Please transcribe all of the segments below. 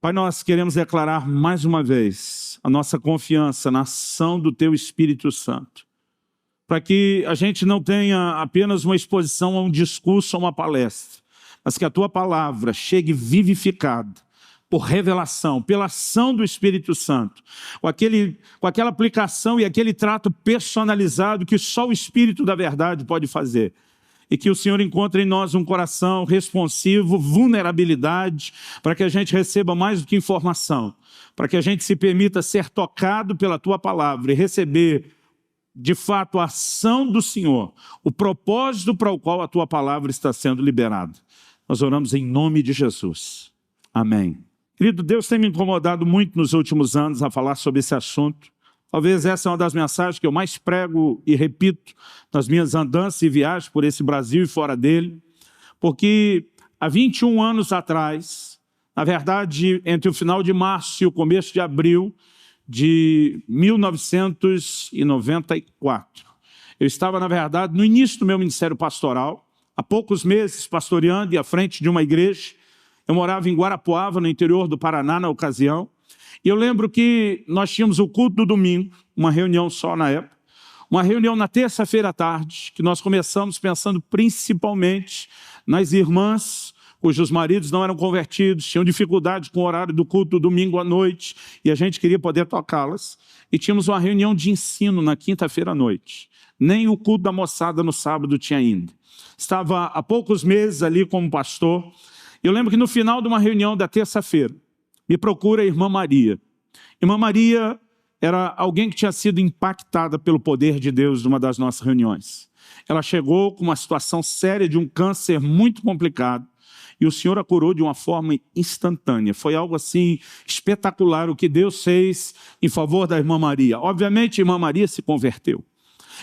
Pai, nós queremos declarar mais uma vez a nossa confiança na ação do Teu Espírito Santo, para que a gente não tenha apenas uma exposição a um discurso, a uma palestra, mas que a Tua palavra chegue vivificada, por revelação, pela ação do Espírito Santo, com aquela aplicação e aquele trato personalizado que só o Espírito da verdade pode fazer. E que o Senhor encontre em nós um coração responsivo, vulnerabilidade, para que a gente receba mais do que informação, para que a gente se permita ser tocado pela Tua palavra e receber, de fato, a ação do Senhor, o propósito para o qual a Tua palavra está sendo liberada. Nós oramos em nome de Jesus. Amém. Querido, Deus tem me incomodado muito nos últimos anos a falar sobre esse assunto. Talvez essa é uma das mensagens que eu mais prego e repito nas minhas andanças e viagens por esse Brasil e fora dele, porque há 21 anos atrás, na verdade, entre o final de março e o começo de abril de 1994, eu estava, na verdade, no início do meu ministério pastoral, há poucos meses pastoreando e à frente de uma igreja. Eu morava em Guarapuava, no interior do Paraná, na ocasião. E eu lembro que nós tínhamos o culto do domingo, uma reunião só na época, uma reunião na terça-feira à tarde, que nós começamos pensando principalmente nas irmãs cujos maridos não eram convertidos, tinham dificuldade com o horário do culto do domingo à noite, e a gente queria poder tocá-las. E tínhamos uma reunião de ensino na quinta-feira à noite. Nem o culto da moçada no sábado tinha ainda. Estava há poucos meses ali como pastor. Eu lembro que no final de uma reunião da terça-feira, me procura a irmã Maria. Irmã Maria era alguém que tinha sido impactada pelo poder de Deus numa das nossas reuniões. Ela chegou com uma situação séria de um câncer muito complicado e o Senhor a curou de uma forma instantânea. Foi algo assim espetacular o que Deus fez em favor da irmã Maria. Obviamente, a irmã Maria se converteu.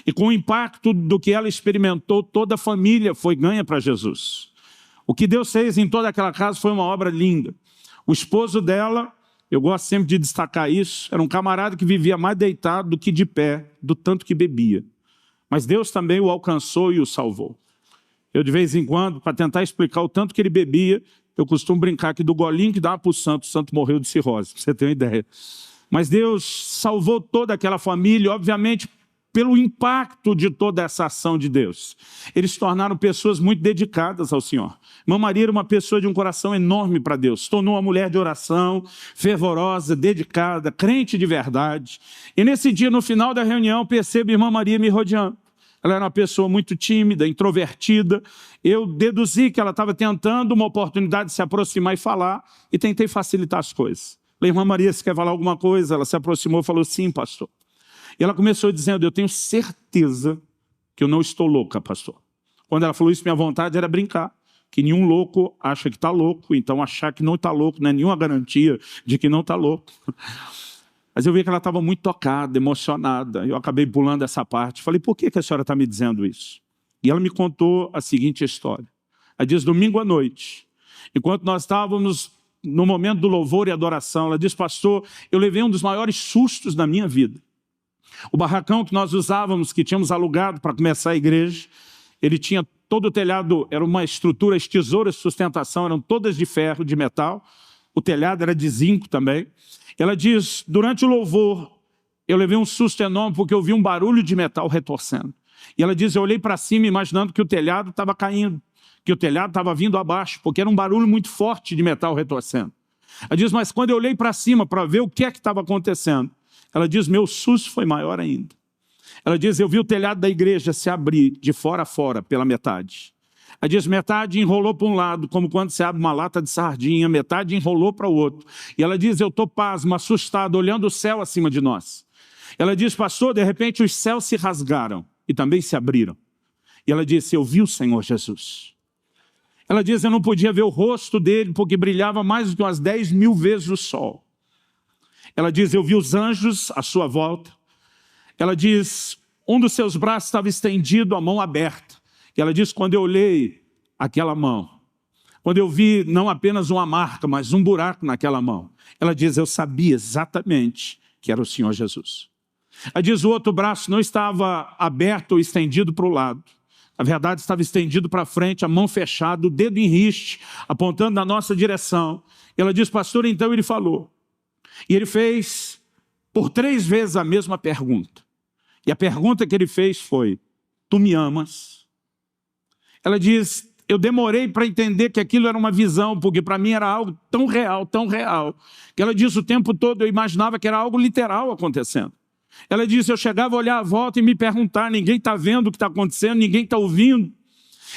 E com o impacto do que ela experimentou, toda a família foi ganha para Jesus. O que Deus fez em toda aquela casa foi uma obra linda. O esposo dela, eu gosto sempre de destacar isso, era um camarada que vivia mais deitado do que de pé, do tanto que bebia. Mas Deus também o alcançou e o salvou. Eu, de vez em quando, para tentar explicar o tanto que ele bebia, eu costumo brincar que do golinho que dava para o santo morreu de cirrose, para você ter uma ideia. Mas Deus salvou toda aquela família, obviamente, pelo impacto de toda essa ação de Deus. Eles se tornaram pessoas muito dedicadas ao Senhor. Irmã Maria era uma pessoa de um coração enorme para Deus. Se tornou uma mulher de oração, fervorosa, dedicada, crente de verdade. E nesse dia, no final da reunião, percebo a irmã Maria me rodeando. Ela era uma pessoa muito tímida, introvertida. Eu deduzi que ela estava tentando uma oportunidade de se aproximar e falar, e tentei facilitar as coisas. Falei, irmã Maria, você quer falar alguma coisa? Ela se aproximou e falou, sim, pastor. E ela começou dizendo, eu tenho certeza que eu não estou louca, pastor. Quando ela falou isso, minha vontade era brincar, que nenhum louco acha que está louco, então achar que não está louco não é nenhuma garantia de que não está louco. Mas eu vi que ela estava muito tocada, emocionada. Eu acabei pulando essa parte. Falei, por que a senhora está me dizendo isso? E ela me contou a seguinte história. Ela diz, domingo à noite, enquanto nós estávamos no momento do louvor e adoração, ela diz, pastor, eu levei um dos maiores sustos da minha vida. O barracão que nós usávamos, que tínhamos alugado para começar a igreja, ele tinha todo o telhado, era uma estrutura, as tesouras de sustentação eram todas de ferro, de metal. O telhado era de zinco também. Ela diz, durante o louvor, eu levei um susto enorme porque eu vi um barulho de metal retorcendo. E ela diz, eu olhei para cima imaginando que o telhado estava caindo, que o telhado estava vindo abaixo, porque era um barulho muito forte de metal retorcendo. Ela diz, mas quando eu olhei para cima para ver o que é que estava acontecendo, ela diz, meu susto foi maior ainda. Ela diz, eu vi o telhado da igreja se abrir de fora a fora pela metade. Ela diz, metade enrolou para um lado, como quando se abre uma lata de sardinha, metade enrolou para o outro. E ela diz, eu estou pasmo, assustado, olhando o céu acima de nós. Ela diz, pastor, de repente os céus se rasgaram e também se abriram. E ela disse, eu vi o Senhor Jesus. Ela diz, eu não podia ver o rosto dele porque brilhava mais do que umas 10 mil vezes o sol. Ela diz, eu vi os anjos à sua volta. Ela diz, um dos seus braços estava estendido, a mão aberta. E ela diz, quando eu olhei aquela mão, quando eu vi não apenas uma marca, mas um buraco naquela mão, ela diz, eu sabia exatamente que era o Senhor Jesus. Ela diz, o outro braço não estava aberto ou estendido para o lado. A verdade estava estendido para frente, a mão fechada, o dedo em riste, apontando na nossa direção. Ela diz, pastor, então ele falou. E ele fez por 3 vezes a mesma pergunta. E a pergunta que ele fez foi, tu me amas? Ela diz, eu demorei para entender que aquilo era uma visão, porque para mim era algo tão real, que ela diz o tempo todo, eu imaginava que era algo literal acontecendo. Ela disse, eu chegava a olhar à volta e me perguntar, ninguém está vendo o que está acontecendo, ninguém está ouvindo.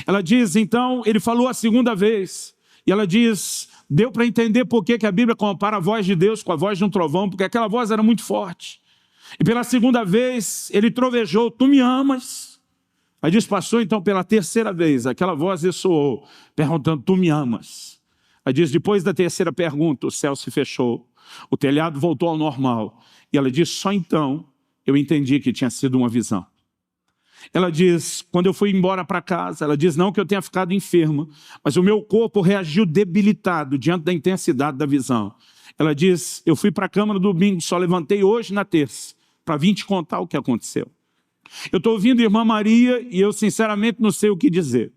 Ela diz, então, ele falou a segunda vez, e ela diz, deu para entender por que a Bíblia compara a voz de Deus com a voz de um trovão, porque aquela voz era muito forte. E pela segunda vez, ele trovejou, tu me amas? Aí diz, pastor, então pela terceira vez, aquela voz ressoou, perguntando, tu me amas? Aí diz, depois da terceira pergunta, o céu se fechou, o telhado voltou ao normal. E ela diz, só então eu entendi que tinha sido uma visão. Ela diz, quando eu fui embora para casa, ela diz, não que eu tenha ficado enferma, mas o meu corpo reagiu debilitado diante da intensidade da visão. Ela diz, eu fui para a cama no domingo, só levantei hoje na terça, para vir te contar o que aconteceu. Eu estou ouvindo a irmã Maria e eu sinceramente não sei o que dizer.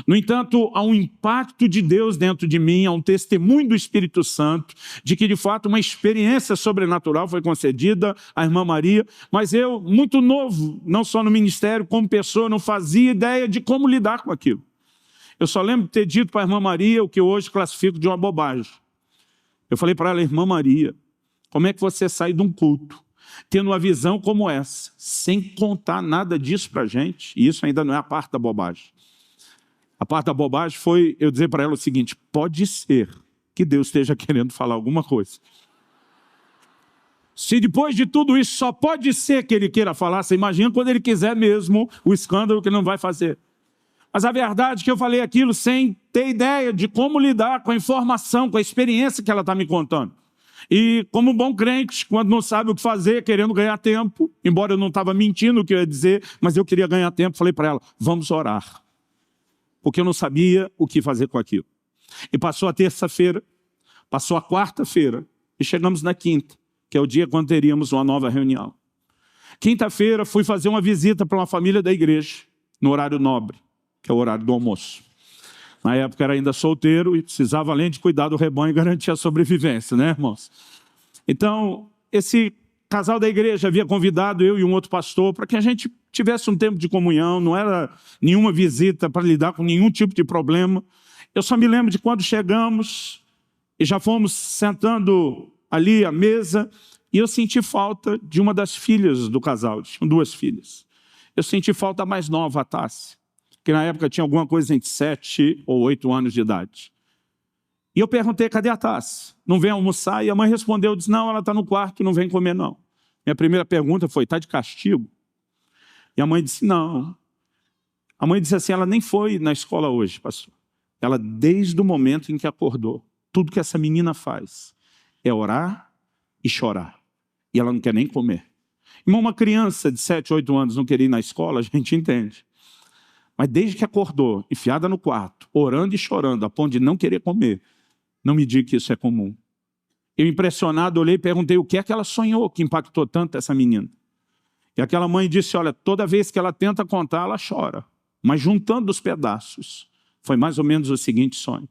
No entanto, há um impacto de Deus dentro de mim, há um testemunho do Espírito Santo, de que de fato uma experiência sobrenatural foi concedida à irmã Maria, mas eu, muito novo, não só no ministério, como pessoa, não fazia ideia de como lidar com aquilo. Eu só lembro de ter dito para a irmã Maria o que eu hoje classifico de uma bobagem. Eu falei para ela, irmã Maria, como é que você sai de um culto, tendo uma visão como essa, sem contar nada disso para a gente? E isso ainda não é a parte da bobagem. A parte da bobagem foi eu dizer para ela o seguinte, pode ser que Deus esteja querendo falar alguma coisa. Se depois de tudo isso só pode ser que ele queira falar, você imagina quando ele quiser mesmo o escândalo que ele não vai fazer. Mas a verdade é que eu falei aquilo sem ter ideia de como lidar com a informação, com a experiência que ela está me contando. E como bom crente, quando não sabe o que fazer, querendo ganhar tempo, embora eu não estava mentindo o que eu ia dizer, mas eu queria ganhar tempo, falei para ela, vamos orar. Porque eu não sabia o que fazer com aquilo. E passou a terça-feira, passou a quarta-feira, e chegamos na quinta, que é o dia quando teríamos uma nova reunião. Quinta-feira, fui fazer uma visita para uma família da igreja, no horário nobre, que é o horário do almoço. Na época era ainda solteiro e precisava, além de cuidar do rebanho, garantir a sobrevivência, né, irmãos? Então, esse casal da igreja havia convidado eu e um outro pastor para que a gente tivesse um tempo de comunhão, não era nenhuma visita para lidar com nenhum tipo de problema. Eu só me lembro de quando chegamos e já fomos sentando ali à mesa e eu senti falta de uma das filhas do casal, tinham 2 filhas. Eu senti falta da mais nova, a Tassi, que na época tinha alguma coisa entre 7 ou 8 anos de idade. E eu perguntei, cadê a Tassi? Não vem almoçar? E a mãe respondeu, disse, não, ela está no quarto, não vem comer não. Minha primeira pergunta foi, está de castigo? E a mãe disse, não. A mãe disse assim, ela nem foi na escola hoje, pastor. Ela, desde o momento em que acordou, tudo que essa menina faz é orar e chorar. E ela não quer nem comer. Irmão, uma criança de 7, 8 anos não queria ir na escola, a gente entende. Mas desde que acordou, enfiada no quarto, orando e chorando, a ponto de não querer comer, não me diga que isso é comum. Eu, impressionado, olhei e perguntei o que é que ela sonhou que impactou tanto essa menina. E aquela mãe disse, olha, toda vez que ela tenta contar, ela chora. Mas juntando os pedaços, foi mais ou menos o seguinte sonho.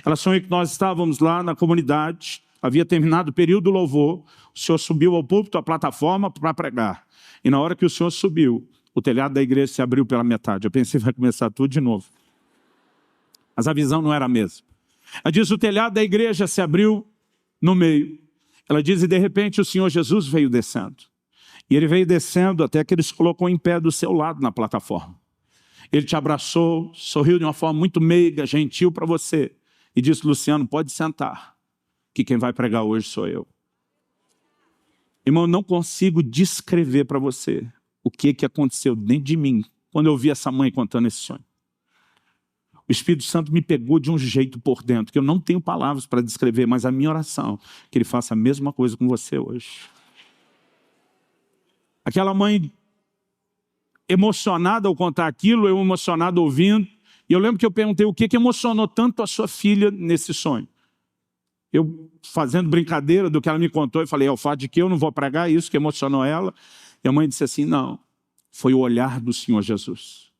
Ela sonhou que nós estávamos lá na comunidade, havia terminado o período do louvor, o senhor subiu ao púlpito, à plataforma para pregar. E na hora que o senhor subiu, o telhado da igreja se abriu pela metade. Eu pensei, vai começar tudo de novo. Mas a visão não era a mesma. Ela diz, o telhado da igreja se abriu no meio. Ela diz, e de repente o Senhor Jesus veio descendo. E ele veio descendo até que ele se colocou em pé do seu lado na plataforma. Ele te abraçou, sorriu de uma forma muito meiga, gentil para você. E disse, Luciano, pode sentar, que quem vai pregar hoje sou eu. Irmão, eu não consigo descrever para você o que aconteceu dentro de mim quando eu ouvi essa mãe contando esse sonho. O Espírito Santo me pegou de um jeito por dentro, que eu não tenho palavras para descrever, mas a minha oração é que ele faça a mesma coisa com você hoje. Aquela mãe emocionada ao contar aquilo, eu emocionado ouvindo, e eu lembro que eu perguntei o que emocionou tanto a sua filha nesse sonho. Eu, fazendo brincadeira do que ela me contou, eu falei, é o fato de que eu não vou pregar isso que emocionou ela. E a mãe disse assim, não, foi o olhar do Senhor Jesus.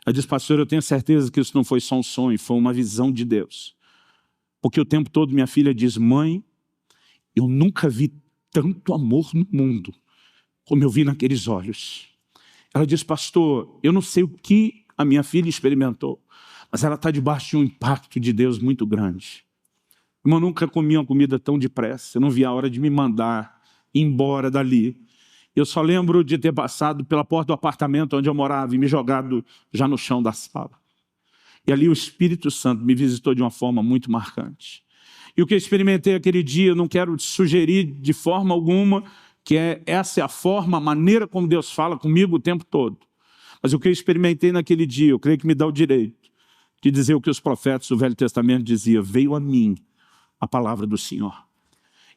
Ela disse, pastor, eu tenho certeza que isso não foi só um sonho, foi uma visão de Deus. Porque o tempo todo minha filha diz, mãe, eu nunca vi tanto amor no mundo como eu vi naqueles olhos. Ela diz, pastor, eu não sei o que a minha filha experimentou, mas ela está debaixo de um impacto de Deus muito grande. Eu nunca comi uma comida tão depressa, eu não vi a hora de me mandar embora dali. Eu só lembro de ter passado pela porta do apartamento onde eu morava e me jogado já no chão da sala. E ali o Espírito Santo me visitou de uma forma muito marcante. E o que eu experimentei aquele dia, eu não quero te sugerir de forma alguma que essa é a forma, a maneira como Deus fala comigo o tempo todo. Mas o que eu experimentei naquele dia, eu creio que me dá o direito de dizer o que os profetas do Velho Testamento diziam, veio a mim a palavra do Senhor.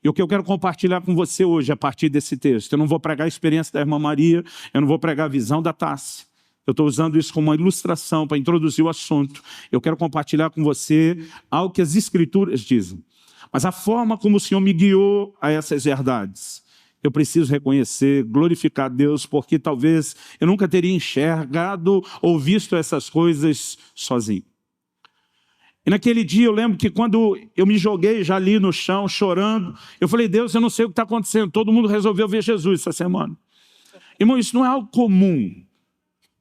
E o que eu quero compartilhar com você hoje, a partir desse texto, eu não vou pregar a experiência da irmã Maria, eu não vou pregar a visão da Tássia. Eu estou usando isso como uma ilustração para introduzir o assunto. Eu quero compartilhar com você algo que as Escrituras dizem. Mas a forma como o Senhor me guiou a essas verdades, eu preciso reconhecer, glorificar a Deus, porque talvez eu nunca teria enxergado ou visto essas coisas sozinho. E naquele dia eu lembro que quando eu me joguei já ali no chão, chorando, eu falei, Deus, eu não sei o que está acontecendo, todo mundo resolveu ver Jesus essa semana. Irmão, isso não é algo comum.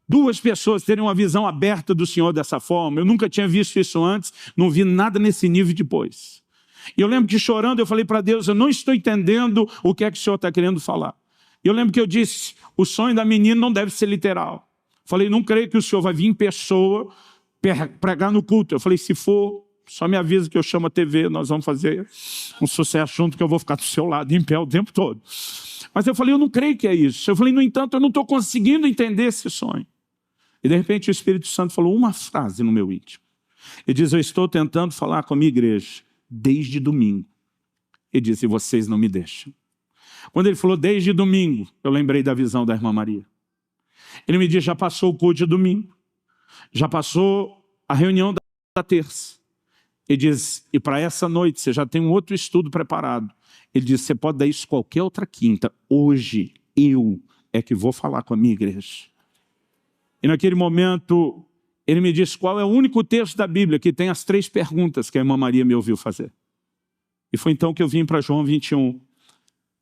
Duas pessoas terem uma visão aberta do Senhor dessa forma, eu nunca tinha visto isso antes, não vi nada nesse nível depois. E eu lembro que chorando eu falei para Deus, eu não estou entendendo o que é que o Senhor está querendo falar. E eu lembro que eu disse, o sonho da menina não deve ser literal. Falei, não creio que o Senhor vai vir em pessoa pregar no culto. Eu falei, se for, só me avisa que eu chamo a TV, nós vamos fazer um sucesso junto, que eu vou ficar do seu lado em pé o tempo todo. Mas eu falei, eu não creio que é isso. Eu falei, no entanto, eu não estou conseguindo entender esse sonho. E de repente o Espírito Santo falou uma frase no meu íntimo. Ele diz, eu estou tentando falar com a minha igreja desde domingo. Ele disse, vocês não me deixam. Quando ele falou desde domingo, eu lembrei da visão da irmã Maria. Ele me disse, já passou o culto de domingo. Já passou a reunião da terça. Ele diz, e para essa noite você já tem um outro estudo preparado. Ele diz, você pode dar isso qualquer outra quinta. Hoje eu é que vou falar com a minha igreja. E naquele momento ele me disse qual é o único texto da Bíblia que tem as 3 perguntas que a irmã Maria me ouviu fazer. E foi então que eu vim para João 21.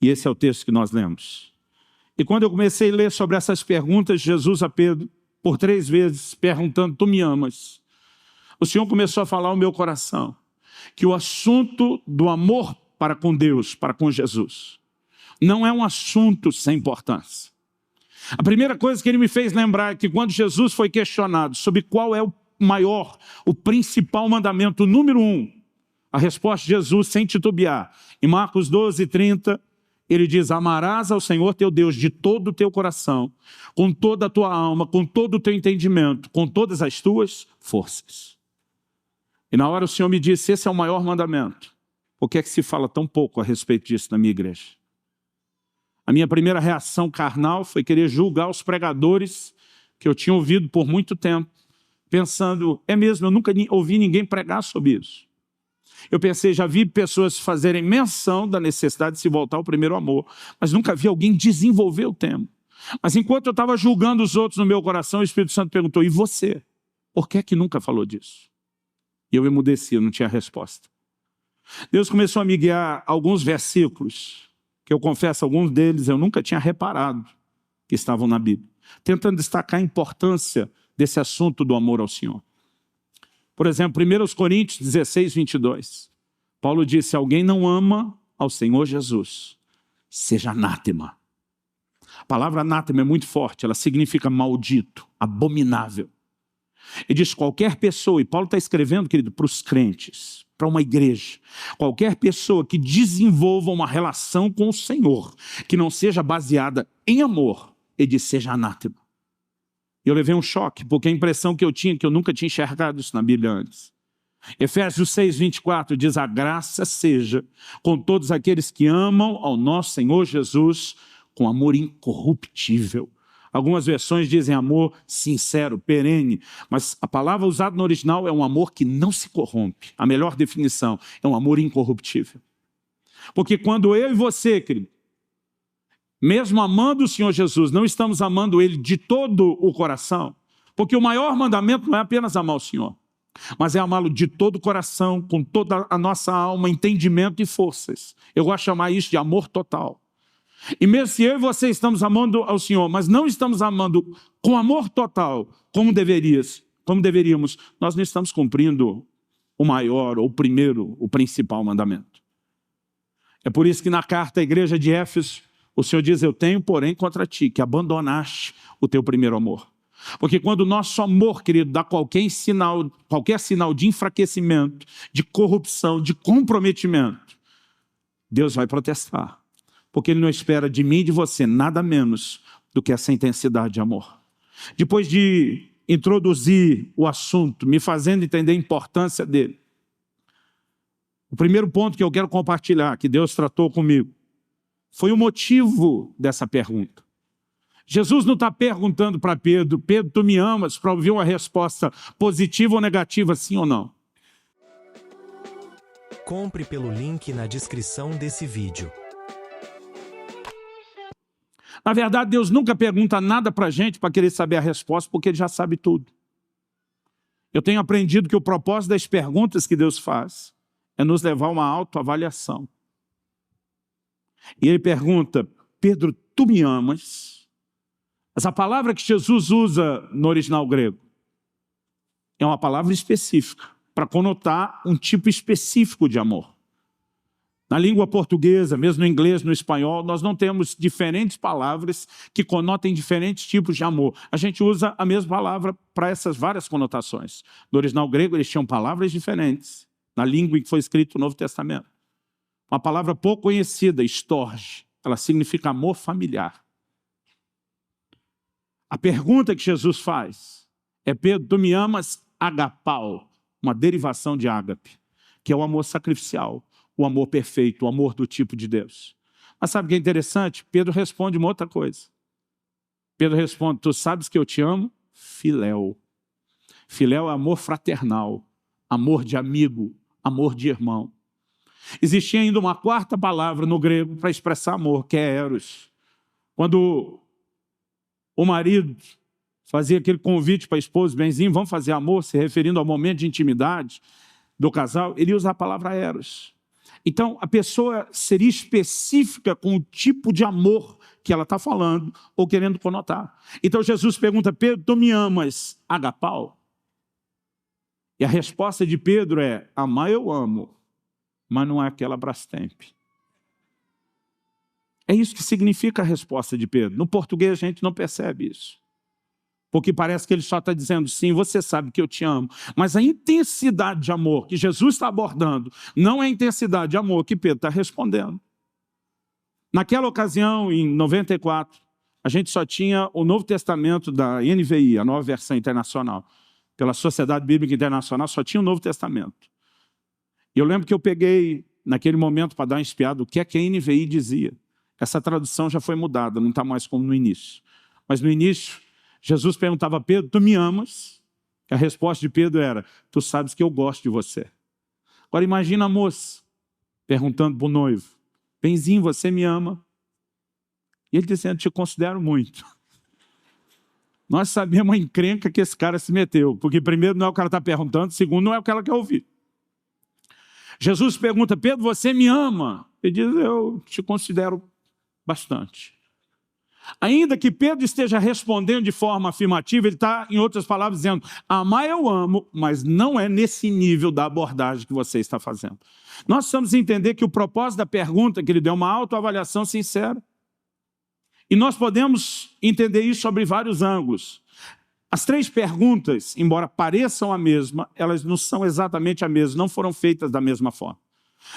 E esse é o texto que nós lemos. E quando eu comecei a ler sobre essas perguntas, Jesus a Pedro, por 3 vezes, perguntando, tu me amas? O Senhor começou a falar ao meu coração que o assunto do amor para com Deus, para com Jesus, não é um assunto sem importância. A primeira coisa que ele me fez lembrar é que quando Jesus foi questionado sobre qual é o maior, o principal mandamento, o número 1, a resposta de Jesus, sem titubear, em Marcos 12:30, ele diz, amarás ao Senhor teu Deus de todo o teu coração, com toda a tua alma, com todo o teu entendimento, com todas as tuas forças. E na hora o Senhor me disse, esse é o maior mandamento. Por que é que se fala tão pouco a respeito disso na minha igreja? A minha primeira reação carnal foi querer julgar os pregadores que eu tinha ouvido por muito tempo, pensando, é mesmo, eu nunca ouvi ninguém pregar sobre isso. Eu pensei, já vi pessoas fazerem menção da necessidade de se voltar ao primeiro amor, mas nunca vi alguém desenvolver o tema. Mas enquanto eu estava julgando os outros no meu coração, o Espírito Santo perguntou, e você? Por que é que nunca falou disso? E eu emudeci, eu não tinha resposta. Deus começou a me guiar alguns versículos, que eu confesso, alguns deles eu nunca tinha reparado que estavam na Bíblia, tentando destacar a importância desse assunto do amor ao Senhor. Por exemplo, 1 Coríntios 16:22, Paulo disse, alguém não ama ao Senhor Jesus, seja anátema. A palavra anátema é muito forte, ela significa maldito, abominável. Ele diz, qualquer pessoa, e Paulo está escrevendo, querido, para os crentes, para uma igreja, qualquer pessoa que desenvolva uma relação com o Senhor, que não seja baseada em amor, ele diz, seja anátema. Eu levei um choque, porque a impressão que eu tinha, que eu nunca tinha enxergado isso na Bíblia antes. Efésios 6:24 diz, a graça seja com todos aqueles que amam ao nosso Senhor Jesus com amor incorruptível. Algumas versões dizem amor sincero, perene, mas a palavra usada no original é um amor que não se corrompe. A melhor definição é um amor incorruptível. Porque quando eu e você, querido, mesmo amando o Senhor Jesus, não estamos amando Ele de todo o coração, Porque o maior mandamento não é apenas amar o Senhor, mas é amá-lo de todo o coração, com toda a nossa alma, entendimento e forças. Eu gosto de chamar isso de amor total. E mesmo se eu e você estamos amando ao Senhor, mas não estamos amando com amor total, como deveríamos, nós não estamos cumprindo o maior, ou o primeiro, o principal mandamento. É por isso que na carta à igreja de Éfeso, o Senhor diz: eu tenho, porém, contra ti, que abandonaste o teu primeiro amor. Porque quando o nosso amor, querido, dá qualquer sinal de enfraquecimento, de corrupção, de comprometimento, Deus vai protestar. Porque Ele não espera de mim e de você nada menos do que essa intensidade de amor. Depois de introduzir o assunto, me fazendo entender a importância dele, o primeiro ponto que eu quero compartilhar, que Deus tratou comigo, foi o motivo dessa pergunta. Jesus não está perguntando para Pedro: Pedro, tu me amas? Para ouvir uma resposta positiva ou negativa, sim ou não. Compre pelo link na descrição desse vídeo. Na verdade, Deus nunca pergunta nada para a gente para querer saber a resposta, porque Ele já sabe tudo. Eu tenho aprendido que o propósito das perguntas que Deus faz é nos levar a uma autoavaliação. E Ele pergunta: Pedro, tu me amas? Mas a palavra que Jesus usa no original grego é uma palavra específica, para conotar um tipo específico de amor. Na língua portuguesa, mesmo no inglês, no espanhol, nós não temos diferentes palavras que conotem diferentes tipos de amor. A gente usa a mesma palavra para essas várias conotações. No original grego, eles tinham palavras diferentes, na língua em que foi escrito o Novo Testamento. Uma palavra pouco conhecida, storge, ela significa amor familiar. A pergunta que Jesus faz é: Pedro, tu me amas? Agapau, uma derivação de ágape, que é o amor sacrificial, o amor perfeito, o amor do tipo de Deus. Mas sabe o que é interessante? Pedro responde uma outra coisa. Pedro responde: tu sabes que eu te amo? Filéu. Filéu é amor fraternal, amor de amigo, amor de irmão. Existia ainda uma quarta palavra no grego para expressar amor, que é eros. Quando o marido fazia aquele convite para a esposa: benzinho, vamos fazer amor, se referindo ao momento de intimidade do casal, ele usa a palavra eros. Então, a pessoa seria específica com o tipo de amor que ela está falando ou querendo conotar. Então, Jesus pergunta: Pedro, tu me amas? Agapau. E a resposta de Pedro é: amar eu amo, mas não é aquela Brastemp. É isso que significa a resposta de Pedro. No português a gente não percebe isso, porque parece que ele só está dizendo: sim, você sabe que eu te amo. Mas a intensidade de amor que Jesus está abordando não é a intensidade de amor que Pedro está respondendo. Naquela ocasião, em 94, a gente só tinha o Novo Testamento da NVI, a Nova Versão Internacional. Pela Sociedade Bíblica Internacional só tinha o Novo Testamento. E eu lembro que eu peguei, naquele momento, para dar uma espiada, o que é que a NVI dizia. Essa tradução já foi mudada, não está mais como no início. Mas no início, Jesus perguntava a Pedro: tu me amas? A resposta de Pedro era: tu sabes que eu gosto de você. Agora imagina a moça perguntando para o noivo: benzinho, você me ama? E ele dizendo: te considero muito. Nós sabemos a encrenca que esse cara se meteu, porque primeiro não é o que ela está perguntando, segundo não é o que ela quer ouvir. Jesus pergunta: Pedro, você me ama? Ele diz: eu te considero bastante. Ainda que Pedro esteja respondendo de forma afirmativa, ele está, em outras palavras, dizendo: amar eu amo, mas não é nesse nível da abordagem que você está fazendo. Nós precisamos entender que o propósito da pergunta, que ele deu, é uma autoavaliação sincera. E nós podemos entender isso sobre vários ângulos. As três perguntas, embora pareçam a mesma, elas não são exatamente a mesma, não foram feitas da mesma forma.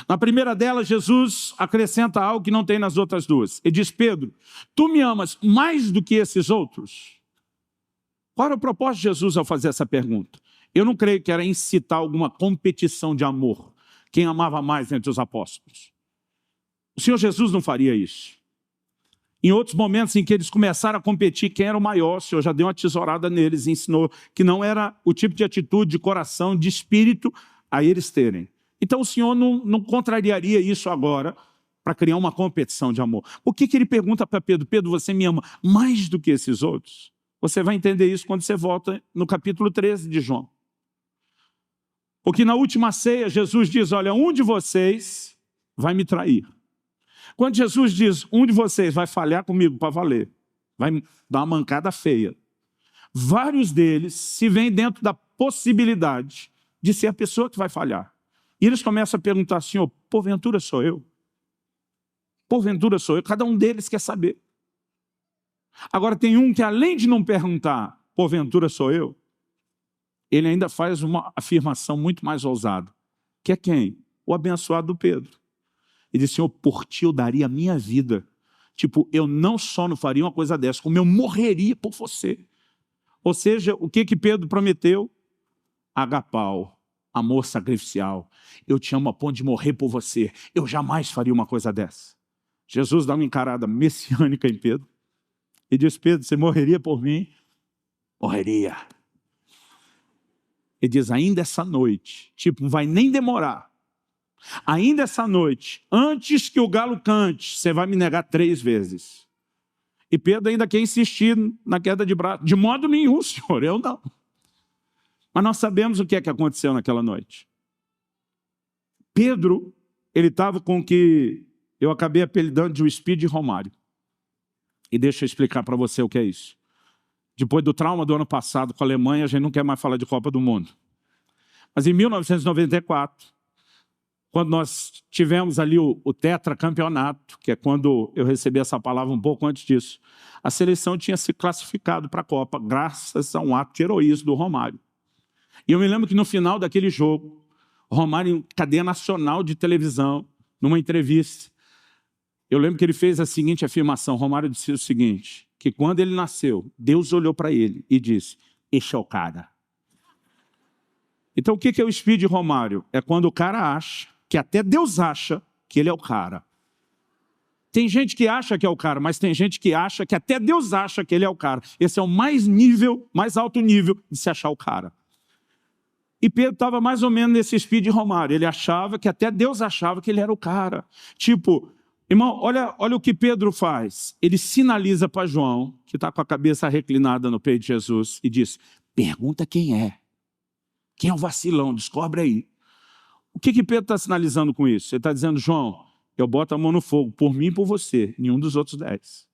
Na primeira delas, Jesus acrescenta algo que não tem nas outras duas. Ele diz: Pedro, tu me amas mais do que esses outros? Qual era o propósito de Jesus ao fazer essa pergunta? Eu não creio que era incitar alguma competição de amor. Quem amava mais entre os apóstolos? O Senhor Jesus não faria isso. Em outros momentos em que eles começaram a competir, quem era o maior, o Senhor já deu uma tesourada neles e ensinou que não era o tipo de atitude, de coração, de espírito a eles terem. Então o Senhor não contrariaria isso agora para criar uma competição de amor. O que ele pergunta para Pedro? Pedro, você me ama mais do que esses outros? Você vai entender isso quando você volta no capítulo 13 de João. Porque na última ceia, Jesus diz, olha, um de vocês vai me trair. Quando Jesus diz, um de vocês vai falhar comigo para valer, vai dar uma mancada feia, vários deles se veem dentro da possibilidade de ser a pessoa que vai falhar. E eles começam a perguntar assim, oh, porventura sou eu? Porventura sou eu? Cada um deles quer saber. Agora tem um que além de não perguntar, porventura sou eu? Ele ainda faz uma afirmação muito mais ousada. Que é quem? O abençoado Pedro. Ele disse, Senhor, por ti eu daria a minha vida. Tipo, eu não só não faria uma coisa dessa, como eu morreria por você. Ou seja, o que Pedro prometeu? Agapau, amor sacrificial. Eu te amo a ponto de morrer por você. Eu jamais faria uma coisa dessa. Jesus dá uma encarada messiânica em Pedro. E diz, Pedro, você morreria por mim? Morreria. Ele diz, ainda essa noite, tipo, não vai nem demorar. Ainda essa noite, antes que o galo cante, você vai me negar 3 vezes. E Pedro ainda quer insistir na queda de braço. De modo nenhum, Senhor, eu não. Mas nós sabemos o que é que aconteceu naquela noite. Pedro, ele estava com o que eu acabei apelidando de o Speed Romário. E deixa eu explicar para você o que é isso. Depois do trauma do ano passado com a Alemanha, a gente não quer mais falar de Copa do Mundo. Mas em 1994, quando nós tivemos ali o tetracampeonato, que é quando eu recebi essa palavra um pouco antes disso, a seleção tinha se classificado para a Copa, graças a um ato de heroísmo do Romário. E eu me lembro que no final daquele jogo, o Romário, em cadeia nacional de televisão, numa entrevista, eu lembro que ele fez a seguinte afirmação, Romário disse o seguinte, que quando ele nasceu, Deus olhou para ele e disse, este é o cara. Então o que é o Speed Romário? É quando o cara acha, que até Deus acha que ele é o cara. Tem gente que acha que é o cara, mas tem gente que acha que até Deus acha que ele é o cara. Esse é o mais alto nível de se achar o cara. E Pedro estava mais ou menos nesse Speed Romário. Ele achava que até Deus achava que ele era o cara. Tipo, irmão, olha o que Pedro faz. Ele sinaliza para João, que está com a cabeça reclinada no peito de Jesus, e diz, pergunta quem é. Quem é o vacilão? Descobre aí. O que Pedro está sinalizando com isso? Ele está dizendo, João, eu boto a mão no fogo, por mim e por você, nenhum dos outros 10.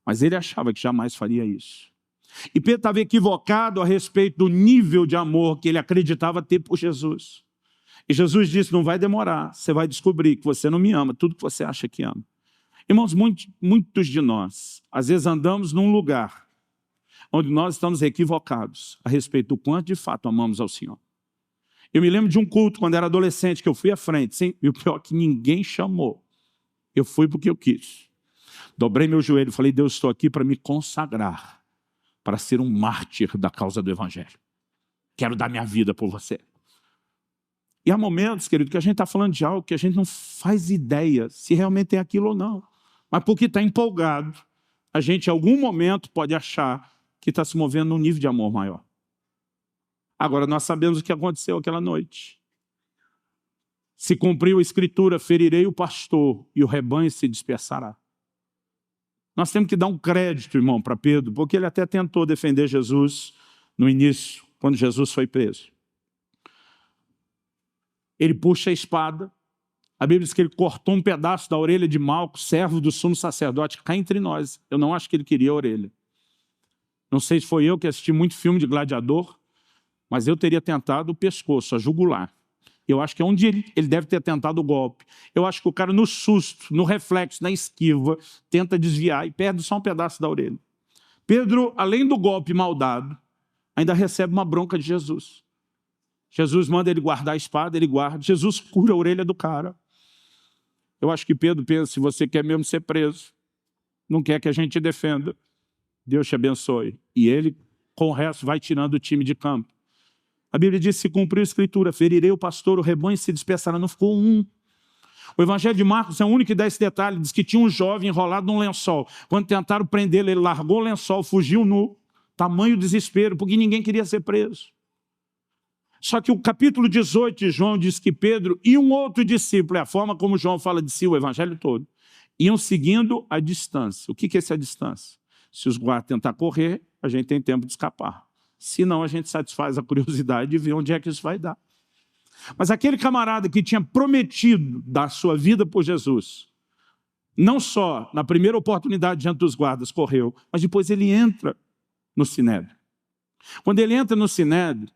Mas ele achava que jamais faria isso. E Pedro estava equivocado a respeito do nível de amor que ele acreditava ter por Jesus. E Jesus disse, não vai demorar, você vai descobrir que você não me ama, tudo que você acha que ama. Irmãos, muitos de nós, às vezes andamos num lugar onde nós estamos equivocados a respeito do quanto de fato amamos ao Senhor. Eu me lembro de um culto quando era adolescente, que eu fui à frente, sim, e o pior é que ninguém chamou. Eu fui porque eu quis. Dobrei meu joelho e falei, Deus, estou aqui para me consagrar, para ser um mártir da causa do Evangelho. Quero dar minha vida por você. E há momentos, querido, que a gente está falando de algo que a gente não faz ideia se realmente tem aquilo ou não. Mas porque está empolgado, a gente em algum momento pode achar que está se movendo num nível de amor maior. Agora, nós sabemos o que aconteceu aquela noite. Se cumpriu a Escritura, ferirei o pastor e o rebanho se dispersará. Nós temos que dar um crédito, irmão, para Pedro, porque ele até tentou defender Jesus no início, quando Jesus foi preso. Ele puxa a espada. A Bíblia diz que ele cortou um pedaço da orelha de Malco, servo do sumo sacerdote, cá entre nós. Eu não acho que ele queria a orelha. Não sei se foi eu que assisti muito filme de gladiador, mas eu teria tentado o pescoço, a jugular. Eu acho que é onde ele deve ter tentado o golpe. Eu acho que o cara, no susto, no reflexo, na esquiva, tenta desviar e perde só um pedaço da orelha. Pedro, além do golpe mal dado, ainda recebe uma bronca de Jesus. Jesus manda ele guardar a espada, ele guarda. Jesus cura a orelha do cara. Eu acho que Pedro pensa, se você quer mesmo ser preso, não quer que a gente te defenda, Deus te abençoe. E ele, com o resto, vai tirando o time de campo. A Bíblia diz, se cumpriu a Escritura, ferirei o pastor, o rebanho se dispersará. Não ficou um. O Evangelho de Marcos é o único que dá esse detalhe. Diz que tinha um jovem enrolado num lençol. Quando tentaram prendê-lo, ele largou o lençol, fugiu nu. Tamanho desespero, porque ninguém queria ser preso. Só que o capítulo 18 de João diz que Pedro e um outro discípulo, é a forma como João fala de si, o Evangelho todo, iam seguindo a distância. O que é essa distância? Se os guardas tentar correr, a gente tem tempo de escapar. Se não, a gente satisfaz a curiosidade de ver onde é que isso vai dar. Mas aquele camarada que tinha prometido dar sua vida por Jesus, não só na primeira oportunidade diante dos guardas correu, mas depois ele entra no Sinédrio. Quando ele entra no Sinédrio,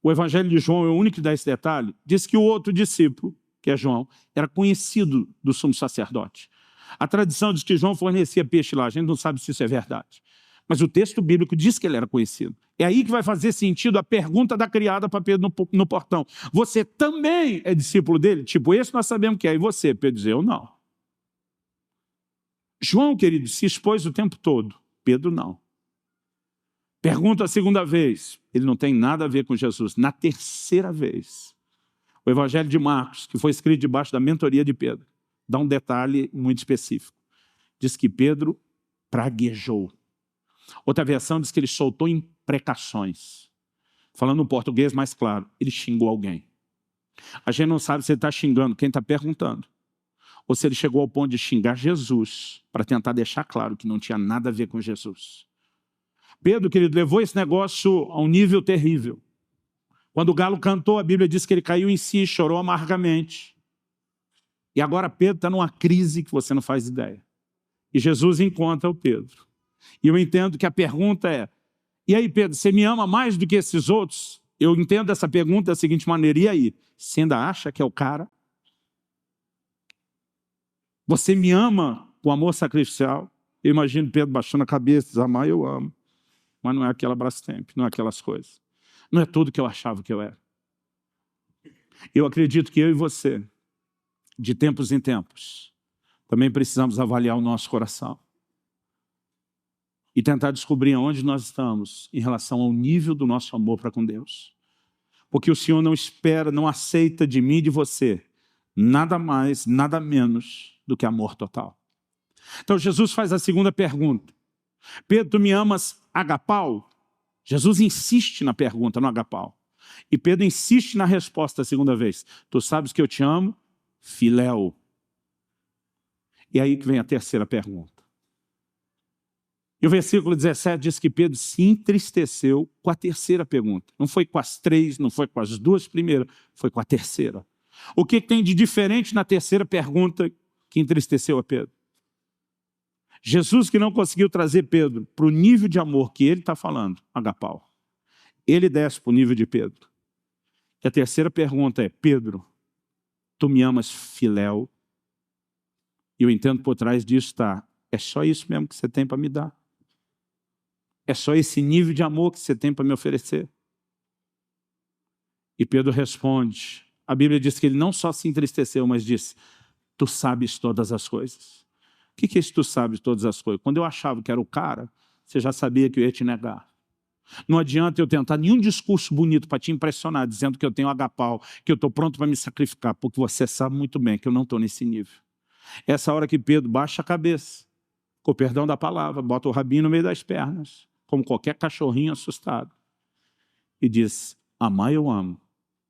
o Evangelho de João é o único que dá esse detalhe, diz que o outro discípulo, que é João, era conhecido do sumo sacerdote. A tradição diz que João fornecia peixe lá, a gente não sabe se isso é verdade. Mas o texto bíblico diz que ele era conhecido. É aí que vai fazer sentido a pergunta da criada para Pedro no portão. Você também é discípulo dele? Tipo, esse nós sabemos que é. E você? Pedro diz, eu não. João, querido, se expôs o tempo todo. Pedro não. Pergunta a segunda vez. Ele não tem nada a ver com Jesus. Na terceira vez, o Evangelho de Marcos, que foi escrito debaixo da mentoria de Pedro, dá um detalhe muito específico. Diz que Pedro praguejou. Outra versão diz que ele soltou imprecações. Falando no português mais claro, ele xingou alguém. A gente não sabe se ele está xingando quem está perguntando, ou se ele chegou ao ponto de xingar Jesus, para tentar deixar claro que não tinha nada a ver com Jesus. Pedro, querido, levou esse negócio a um nível terrível. Quando o galo cantou, a Bíblia diz que ele caiu em si, chorou amargamente. E agora Pedro está numa crise que você não faz ideia. E Jesus encontra o Pedro. E eu entendo que a pergunta é, e aí Pedro, você me ama mais do que esses outros? Eu entendo essa pergunta da seguinte maneira, e aí? Você ainda acha que é o cara? Você me ama com amor sacrificial? Eu imagino Pedro baixando a cabeça, diz, amar eu amo. Mas não é aquela Brastemp, não é aquelas coisas. Não é tudo que eu achava que eu era. Eu acredito que eu e você, de tempos em tempos, também precisamos avaliar o nosso coração. E tentar descobrir onde nós estamos em relação ao nível do nosso amor para com Deus. Porque o Senhor não espera, não aceita de mim e de você nada mais, nada menos do que amor total. Então Jesus faz a segunda pergunta. Pedro, tu me amas agapau? Jesus insiste na pergunta, no agapau. E Pedro insiste na resposta a segunda vez. Tu sabes que eu te amo? Filéu. E aí que vem a terceira pergunta. E o versículo 17 diz que Pedro se entristeceu com a terceira pergunta. Não foi com as três, não foi com as duas primeiras, foi com a terceira. O que tem de diferente na terceira pergunta que entristeceu a Pedro? Jesus, que não conseguiu trazer Pedro para o nível de amor que ele está falando, agapau, ele desce para o nível de Pedro. E a terceira pergunta é, Pedro, tu me amas filéu? E eu entendo por trás disso está, é só isso mesmo que você tem para me dar? É só esse nível de amor que você tem para me oferecer? E Pedro responde, a Bíblia diz que ele não só se entristeceu, mas disse, tu sabes todas as coisas. O que é isso tu sabes todas as coisas? Quando eu achava que era o cara, você já sabia que eu ia te negar. Não adianta eu tentar nenhum discurso bonito para te impressionar, dizendo que eu tenho agapau, que eu estou pronto para me sacrificar, porque você sabe muito bem que eu não estou nesse nível. Essa hora que Pedro baixa a cabeça, com o perdão da palavra, bota o rabinho no meio das pernas, como qualquer cachorrinho assustado, e diz, amar eu amo,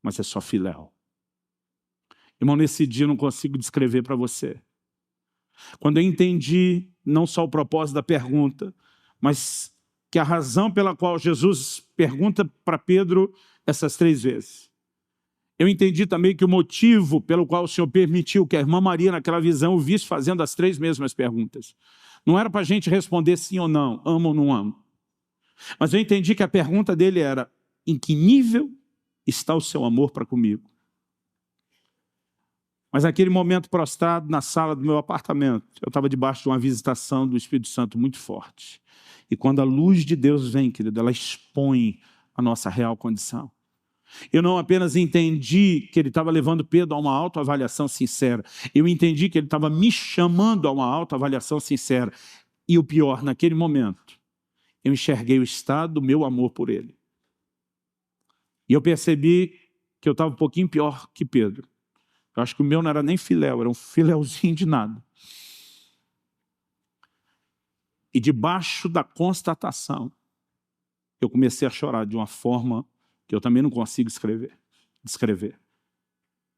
mas é só filéu. Irmão, nesse dia eu não consigo descrever para você. Quando eu entendi não só o propósito da pergunta, mas que a razão pela qual Jesus pergunta para Pedro essas 3 vezes. Eu entendi também que o motivo pelo qual o Senhor permitiu que a irmã Maria, naquela visão, o visse fazendo as 3 mesmas perguntas. Não era para a gente responder sim ou não, amo ou não amo. Mas eu entendi que a pergunta dele era, em que nível está o seu amor para comigo? Mas naquele momento prostrado na sala do meu apartamento, eu estava debaixo de uma visitação do Espírito Santo muito forte. E quando a luz de Deus vem, querido, ela expõe a nossa real condição. Eu não apenas entendi que ele estava levando Pedro a uma autoavaliação sincera, eu entendi que ele estava me chamando a uma autoavaliação sincera. E o pior, naquele momento, eu enxerguei o estado do meu amor por ele. E eu percebi que eu estava um pouquinho pior que Pedro. Eu acho que o meu não era nem filéu, era um filéuzinho de nada. E debaixo da constatação, eu comecei a chorar de uma forma que eu também não consigo descrever.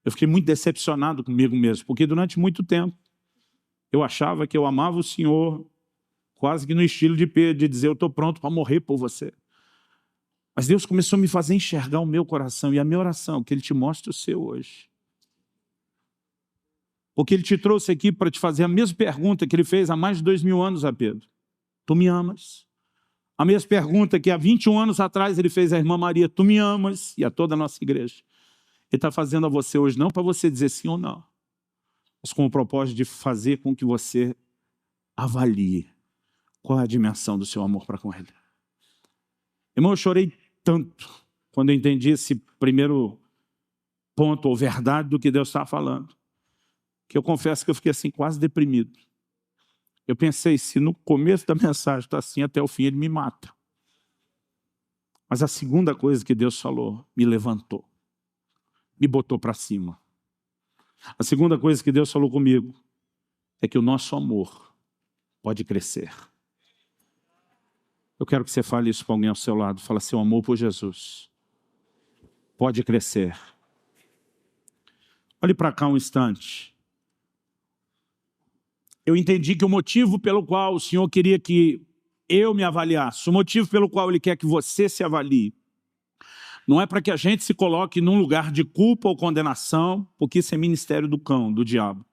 Eu fiquei muito decepcionado comigo mesmo, porque durante muito tempo eu achava que eu amava o Senhor quase que no estilo de Pedro, de dizer, eu estou pronto para morrer por você. Mas Deus começou a me fazer enxergar o meu coração e a minha oração, que Ele te mostre o seu hoje. Porque Ele te trouxe aqui para te fazer a mesma pergunta que Ele fez há mais de 2000 anos a Pedro. Tu me amas? A mesma pergunta que há 21 anos atrás Ele fez à irmã Maria, tu me amas? E a toda a nossa igreja. Ele está fazendo a você hoje, não para você dizer sim ou não, mas com o propósito de fazer com que você avalie qual é a dimensão do seu amor para com Ele. Irmão, eu chorei tanto quando eu entendi esse primeiro ponto ou verdade do que Deus estava falando, que eu confesso que eu fiquei assim quase deprimido. Eu pensei, se no começo da mensagem está assim, até o fim Ele me mata. Mas a segunda coisa que Deus falou me levantou, me botou para cima. A segunda coisa que Deus falou comigo é que o nosso amor pode crescer. Eu quero que você fale isso para alguém ao seu lado. Fala, seu amor por Jesus pode crescer. Olhe para cá um instante. Eu entendi que o motivo pelo qual o Senhor queria que eu me avaliasse, o motivo pelo qual Ele quer que você se avalie, não é para que a gente se coloque num lugar de culpa ou condenação, porque isso é ministério do cão, do diabo.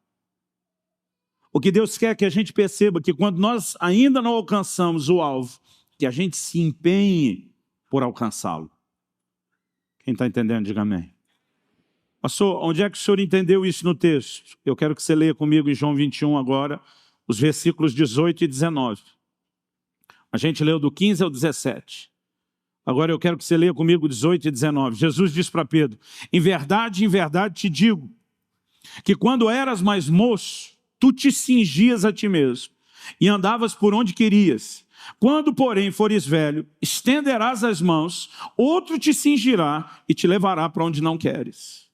O que Deus quer é que a gente perceba que quando nós ainda não alcançamos o alvo, que a gente se empenhe por alcançá-lo. Quem está entendendo, diga amém. Pastor, onde é que o senhor entendeu isso no texto? Eu quero que você leia comigo em João 21 agora, os versículos 18 e 19. A gente leu do 15 ao 17. Agora eu quero que você leia comigo 18 e 19. Jesus diz para Pedro, em verdade te digo, que quando eras mais moço, tu te cingias a ti mesmo e andavas por onde querias. Quando, porém, fores velho, estenderás as mãos, outro te cingirá e te levará para onde não queres.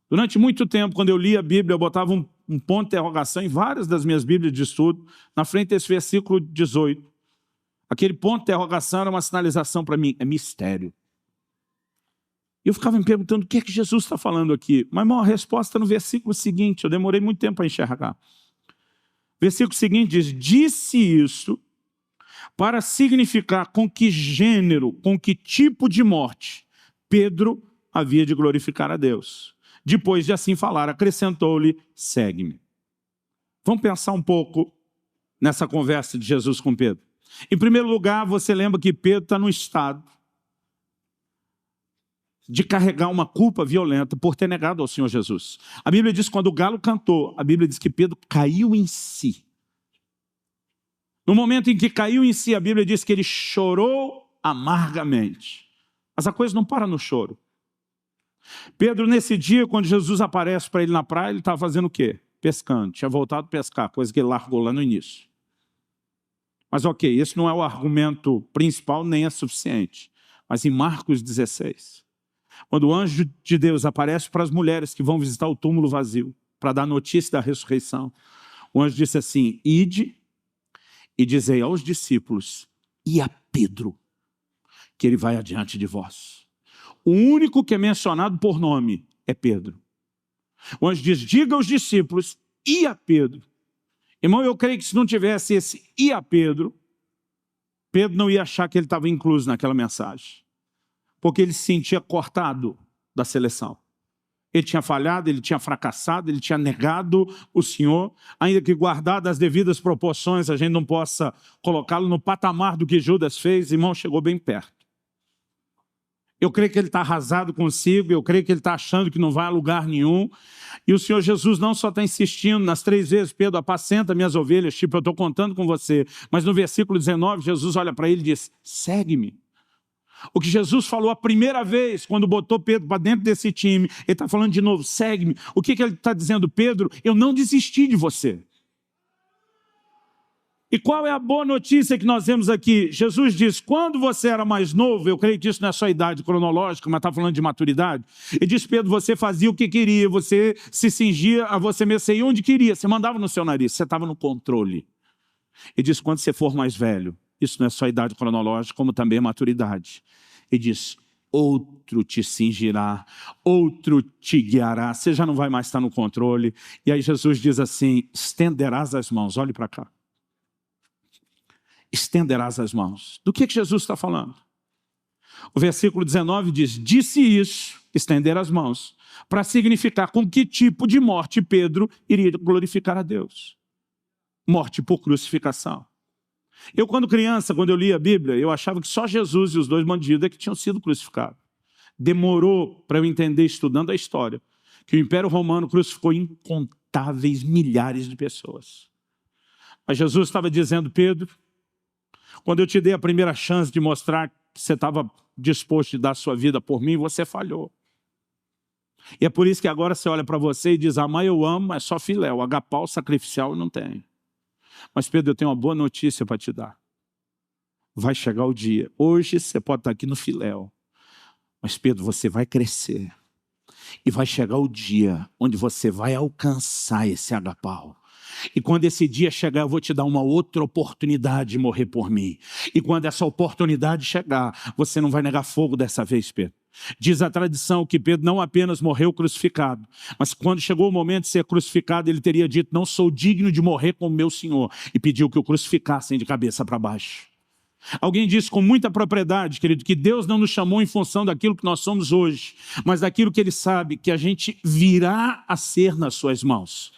Durante muito tempo, quando eu lia a Bíblia, eu botava um ponto de interrogação em várias das minhas Bíblias de estudo, na frente desse versículo 18. Aquele ponto de interrogação era uma sinalização para mim, é mistério. E eu ficava me perguntando o que é que Jesus está falando aqui. Mas, irmão, a resposta no versículo seguinte, eu demorei muito tempo para enxergar. Versículo seguinte diz, disse isso para significar com que gênero, com que tipo de morte Pedro havia de glorificar a Deus. Depois de assim falar, acrescentou-lhe, segue-me. Vamos pensar um pouco nessa conversa de Jesus com Pedro. Em primeiro lugar, você lembra que Pedro está no estado de carregar uma culpa violenta por ter negado ao Senhor Jesus. A Bíblia diz que quando o galo cantou, a Bíblia diz que Pedro caiu em si. No momento em que caiu em si, a Bíblia diz que ele chorou amargamente. Mas a coisa não para no choro. Pedro, nesse dia, quando Jesus aparece para ele na praia, ele estava fazendo o quê? Pescando. Tinha voltado a pescar, coisa que ele largou lá no início. Mas ok, esse não é o argumento principal, nem é suficiente. Mas em Marcos 16, quando o anjo de Deus aparece para as mulheres que vão visitar o túmulo vazio, para dar notícia da ressurreição, o anjo disse assim, ide e dizei aos discípulos e a Pedro que ele vai adiante de vós. O único que é mencionado por nome é Pedro. O anjo diz, diga aos discípulos e a Pedro. Irmão, eu creio que se não tivesse esse e a Pedro, Pedro não ia achar que ele estava incluso naquela mensagem. Porque ele se sentia cortado da seleção. Ele tinha falhado, ele tinha fracassado, ele tinha negado o Senhor, ainda que guardado as devidas proporções, a gente não possa colocá-lo no patamar do que Judas fez, irmão, chegou bem perto. Eu creio que ele está arrasado consigo, eu creio que ele está achando que não vai a lugar nenhum. E o Senhor Jesus não só está insistindo nas 3 vezes, Pedro, apacenta minhas ovelhas, tipo, eu estou contando com você. Mas no versículo 19, Jesus olha para ele e diz, segue-me. O que Jesus falou a primeira vez, quando botou Pedro para dentro desse time, ele está falando de novo, segue-me. O que ele está dizendo? Pedro, eu não desisti de você. E qual é a boa notícia que nós vemos aqui? Jesus diz, quando você era mais novo, eu creio que isso não é só idade cronológica, mas está falando de maturidade. Ele diz, Pedro, você fazia o que queria, você se cingia a você mesmo, você ia onde queria, você mandava no seu nariz, você estava no controle. Ele diz, quando você for mais velho, isso não é só idade cronológica, como também maturidade. Ele diz, outro te cingirá, outro te guiará, você já não vai mais estar no controle. E aí Jesus diz assim, estenderás as mãos, olhe para cá. estenderás as mãos. Do que Jesus está falando? O versículo 19 diz, disse isso, estender as mãos, para significar com que tipo de morte Pedro iria glorificar a Deus. Morte por crucificação. Eu, quando criança, quando eu lia a Bíblia, eu achava que só Jesus e os dois bandidos é que tinham sido crucificados. Demorou para eu entender, estudando a história, que o Império Romano crucificou incontáveis milhares de pessoas. Mas Jesus estava dizendo, Pedro, quando eu te dei a primeira chance de mostrar que você estava disposto a dar a sua vida por mim, você falhou. E é por isso que agora você olha para você e diz, amar eu amo, é só filéu, agapau, sacrificial eu não tenho. Mas Pedro, eu tenho uma boa notícia para te dar. Vai chegar o dia. Hoje você pode estar aqui no filéu. Mas Pedro, você vai crescer. E vai chegar o dia onde você vai alcançar esse agapau. E quando esse dia chegar, eu vou te dar uma outra oportunidade de morrer por mim. E quando essa oportunidade chegar, você não vai negar fogo dessa vez, Pedro. Diz a tradição que Pedro não apenas morreu crucificado, mas quando chegou o momento de ser crucificado, ele teria dito, não sou digno de morrer como meu Senhor, e pediu que o crucificassem de cabeça para baixo. Alguém disse com muita propriedade, querido, que Deus não nos chamou em função daquilo que nós somos hoje, mas daquilo que Ele sabe que a gente virá a ser nas suas mãos.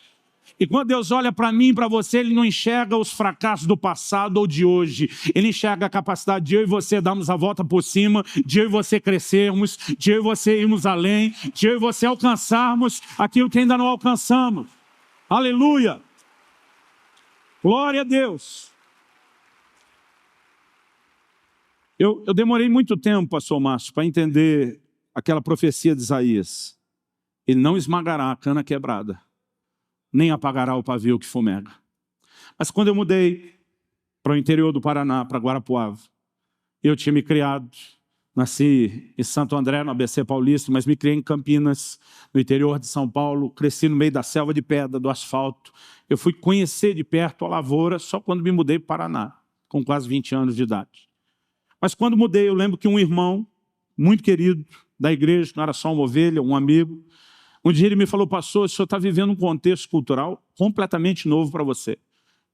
E quando Deus olha para mim e para você, Ele não enxerga os fracassos do passado ou de hoje. Ele enxerga a capacidade de eu e você darmos a volta por cima, de eu e você crescermos, de eu e você irmos além, de eu e você alcançarmos aquilo que ainda não alcançamos. Aleluia! Glória a Deus! Eu demorei muito tempo, pastor Márcio, para entender aquela profecia de Isaías. Ele não esmagará a cana quebrada, nem apagará o pavio que fumega. Mas quando eu mudei para o interior do Paraná, para Guarapuava, eu tinha me criado, nasci em Santo André, no ABC Paulista, mas me criei em Campinas, no interior de São Paulo, cresci no meio da selva de pedra, do asfalto. Eu fui conhecer de perto a lavoura só quando me mudei para o Paraná, com quase 20 anos de idade. Mas quando mudei, eu lembro que um irmão, muito querido, da igreja, não era só uma ovelha, um amigo, um dia ele me falou, pastor, o senhor está vivendo um contexto cultural completamente novo para você.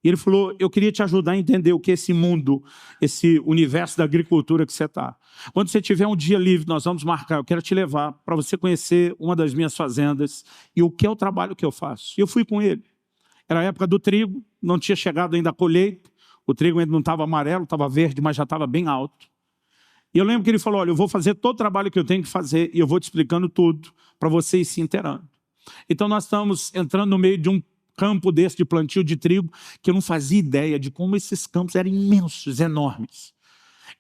E ele falou, eu queria te ajudar a entender o que é esse mundo, esse universo da agricultura que você está. Quando você tiver um dia livre, nós vamos marcar, eu quero te levar para você conhecer uma das minhas fazendas e o que é o trabalho que eu faço. E eu fui com ele. Era a época do trigo, não tinha chegado ainda a colheita, o trigo ainda não estava amarelo, estava verde, mas já estava bem alto. E eu lembro que ele falou, olha, eu vou fazer todo o trabalho que eu tenho que fazer e eu vou te explicando tudo para vocês se inteirando. Então nós estamos entrando no meio de um campo desse de plantio de trigo que eu não fazia ideia de como esses campos eram imensos, enormes.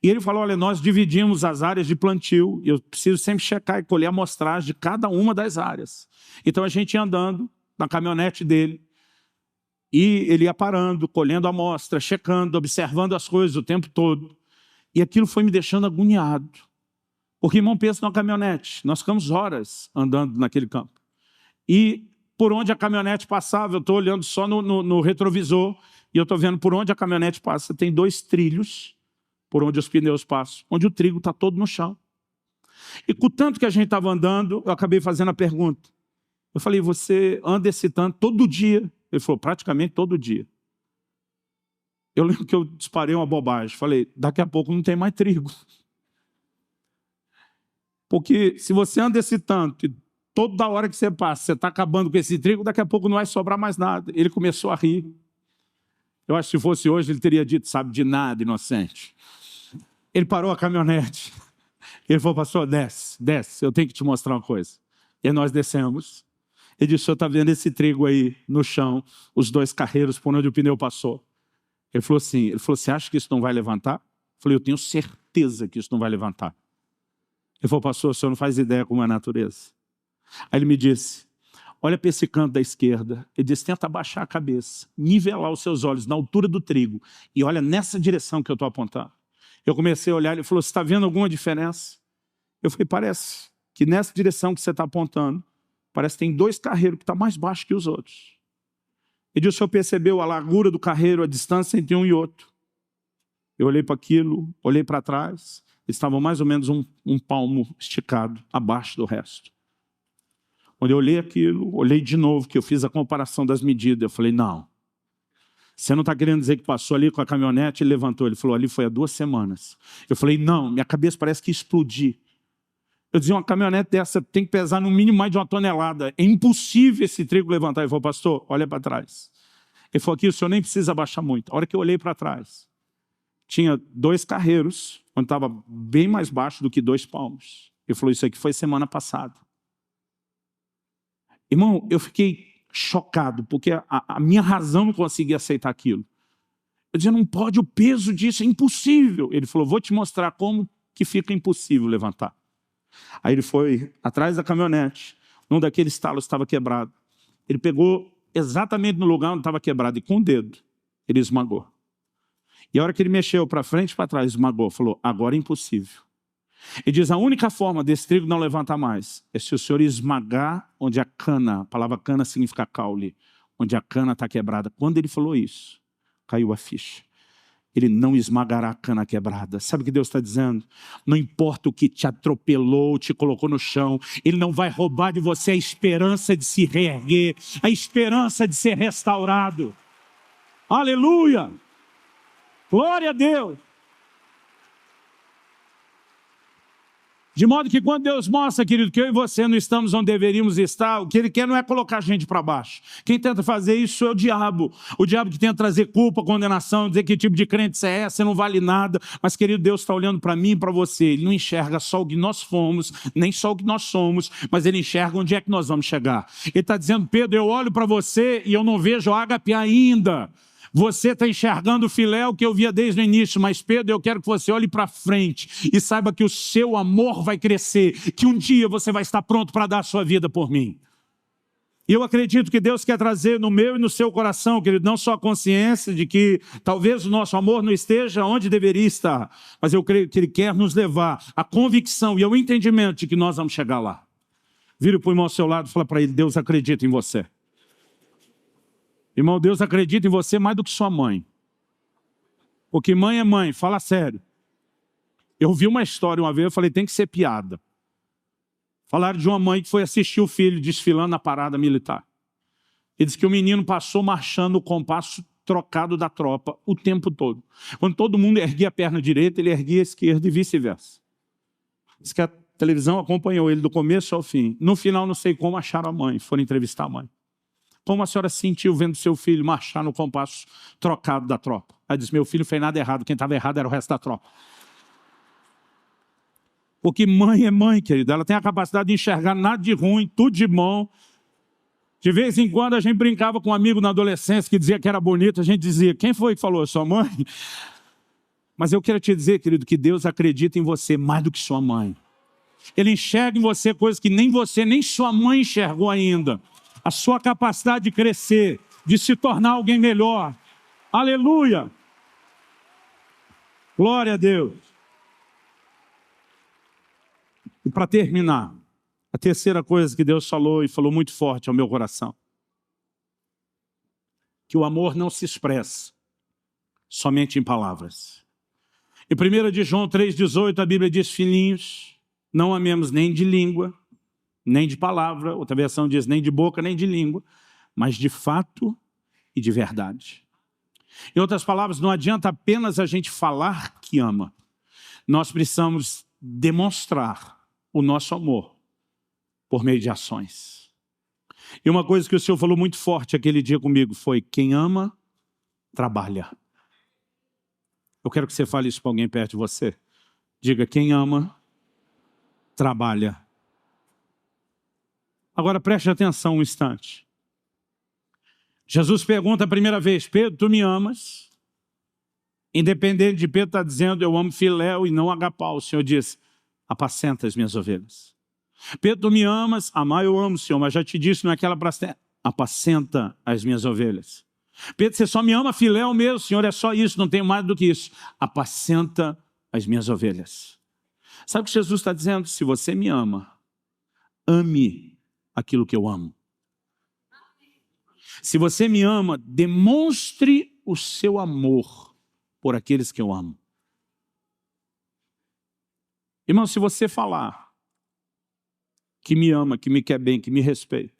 E ele falou, olha, nós dividimos as áreas de plantio e eu preciso sempre checar e colher a amostragem de cada uma das áreas. Então a gente ia andando na caminhonete dele e ele ia parando, colhendo a amostra, checando, observando as coisas o tempo todo. E aquilo foi me deixando agoniado. Porque, irmão, pensa numa caminhonete. Nós ficamos horas andando naquele campo. E por onde a caminhonete passava, eu estou olhando só no retrovisor, e eu estou vendo por onde a caminhonete passa. Tem 2 trilhos, por onde os pneus passam, onde o trigo está todo no chão. E com o tanto que a gente estava andando, eu acabei fazendo a pergunta. Eu falei, você anda esse tanto todo dia? Ele falou, praticamente todo dia. Eu lembro que eu disparei uma bobagem. Falei, daqui a pouco não tem mais trigo. Porque se você anda esse tanto, e toda hora que você passa, você está acabando com esse trigo, daqui a pouco não vai sobrar mais nada. Ele começou a rir. Eu acho que se fosse hoje, ele teria dito, sabe de nada, inocente. Ele parou a caminhonete. Ele falou, pastor, desce, eu tenho que te mostrar uma coisa. E nós descemos. Ele disse, o senhor está vendo esse trigo aí no chão, os 2 carreiros por onde o pneu passou. Ele falou, você acha que isso não vai levantar? Eu falei, eu tenho certeza que isso não vai levantar. Ele falou, pastor, o senhor não faz ideia como é a natureza. Aí ele me disse, olha para esse canto da esquerda. Ele disse, tenta abaixar a cabeça, nivelar os seus olhos na altura do trigo e olha nessa direção que eu estou apontando. Eu comecei a olhar, ele falou, você está vendo alguma diferença? Eu falei, parece que nessa direção que você está apontando, parece que tem 2 carreiros que estão mais baixos que os outros. Ele disse, o senhor percebeu a largura do carreiro, a distância entre um e outro? Eu olhei para aquilo, olhei para trás, eles estavam mais ou menos um palmo esticado, abaixo do resto. Quando eu olhei aquilo, olhei de novo, que eu fiz a comparação das medidas, eu falei, não, Você não está querendo dizer que passou ali com a caminhonete e levantou? Ele falou, ali foi há 2 semanas. Eu falei, não, minha cabeça parece que explodiu. Eu dizia, uma caminhonete dessa tem que pesar no mínimo mais de 1 tonelada. É impossível esse trigo levantar. Ele falou, pastor, olha para trás. Ele falou, aqui o senhor nem precisa abaixar muito. A hora que eu olhei para trás, tinha 2 carreiros, onde estava bem mais baixo do que 2 palmos. Ele falou, isso aqui foi semana passada. Irmão, eu fiquei chocado, porque a minha razão não conseguia aceitar aquilo. Eu dizia, não pode, o peso disso é impossível. Ele falou, vou te mostrar como que fica impossível levantar. Aí ele foi atrás da caminhonete, num daqueles talos estava quebrado. Ele pegou exatamente no lugar onde estava quebrado e com o dedo ele esmagou. E a hora que ele mexeu para frente e para trás, esmagou, falou, agora é impossível. Ele diz, a única forma desse trigo não levantar mais é se o senhor esmagar onde a cana, a palavra cana significa caule, onde a cana está quebrada. Quando ele falou isso, caiu a ficha. Ele não esmagará a cana quebrada. Sabe o que Deus está dizendo? Não importa o que te atropelou, te colocou no chão, Ele não vai roubar de você a esperança de se reerguer, a esperança de ser restaurado. Aleluia! Glória a Deus! De modo que quando Deus mostra, querido, que eu e você não estamos onde deveríamos estar, o que Ele quer não é colocar a gente para baixo. Quem tenta fazer isso é o diabo. O diabo que tenta trazer culpa, condenação, dizer que tipo de crente você é, você não vale nada. Mas, querido, Deus está olhando para mim e para você. Ele não enxerga só o que nós fomos, nem só o que nós somos, mas Ele enxerga onde é que nós vamos chegar. Ele está dizendo, Pedro, eu olho para você e eu não vejo o ágape ainda. Você está enxergando o filéu que eu via desde o início, mas Pedro, eu quero que você olhe para frente e saiba que o seu amor vai crescer, que um dia você vai estar pronto para dar a sua vida por mim. E eu acredito que Deus quer trazer no meu e no seu coração, querido, não só a consciência de que talvez o nosso amor não esteja onde deveria estar, mas eu creio que Ele quer nos levar à convicção e ao entendimento de que nós vamos chegar lá. Vira para o irmão ao seu lado e fala para ele, Deus acredita em você. Irmão, Deus acredita em você mais do que sua mãe. Porque mãe é mãe, fala sério. Eu vi uma história uma vez, eu falei, tem que ser piada. Falaram de uma mãe que foi assistir o filho desfilando na parada militar. E disse que o menino passou marchando o compasso trocado da tropa o tempo todo. Quando todo mundo erguia a perna direita, ele erguia a esquerda e vice-versa. Diz que a televisão acompanhou ele do começo ao fim. No final, não sei como, acharam a mãe, foram entrevistar a mãe. Como a senhora se sentiu vendo seu filho marchar no compasso trocado da tropa? Ela disse, meu filho fez nada errado, quem estava errado era o resto da tropa. Porque mãe é mãe, querido, ela tem a capacidade de enxergar nada de ruim, tudo de bom. De vez em quando a gente brincava com um amigo na adolescência que dizia que era bonito, a gente dizia, quem foi que falou? Sua mãe? Mas eu quero te dizer, querido, que Deus acredita em você mais do que sua mãe. Ele enxerga em você coisas que nem você, nem sua mãe enxergou ainda. A sua capacidade de crescer, de se tornar alguém melhor. Aleluia! Glória a Deus! E para terminar, a terceira coisa que Deus falou e falou muito forte ao meu coração. Que o amor não se expressa somente em palavras. Em 1 de João 3,18 a Bíblia diz, filhinhos, não amemos nem de língua, nem de palavra, outra versão diz nem de boca, nem de língua, mas de fato e de verdade. Em outras palavras, não adianta apenas a gente falar que ama. Nós precisamos demonstrar o nosso amor por meio de ações. E uma coisa que o Senhor falou muito forte aquele dia comigo foi, quem ama, trabalha. Eu quero que você fale isso para alguém perto de você. Diga, quem ama, trabalha. Agora preste atenção um instante. Jesus pergunta a primeira vez, Pedro, tu me amas? Independente de Pedro estar dizendo, eu amo filéu e não agapau. O Senhor diz, apacenta as minhas ovelhas. Pedro, tu me amas? Amar eu amo, Senhor, mas já te disse, não é aquela para apacenta as minhas ovelhas. Pedro, você só me ama filéu mesmo, Senhor, é só isso, não tenho mais do que isso. Apacenta as minhas ovelhas. Sabe o que Jesus está dizendo? Se você me ama, ame aquilo que eu amo. Se você me ama, demonstre o seu amor por aqueles que eu amo. Irmão, se você falar que me ama, que me quer bem, que me respeita,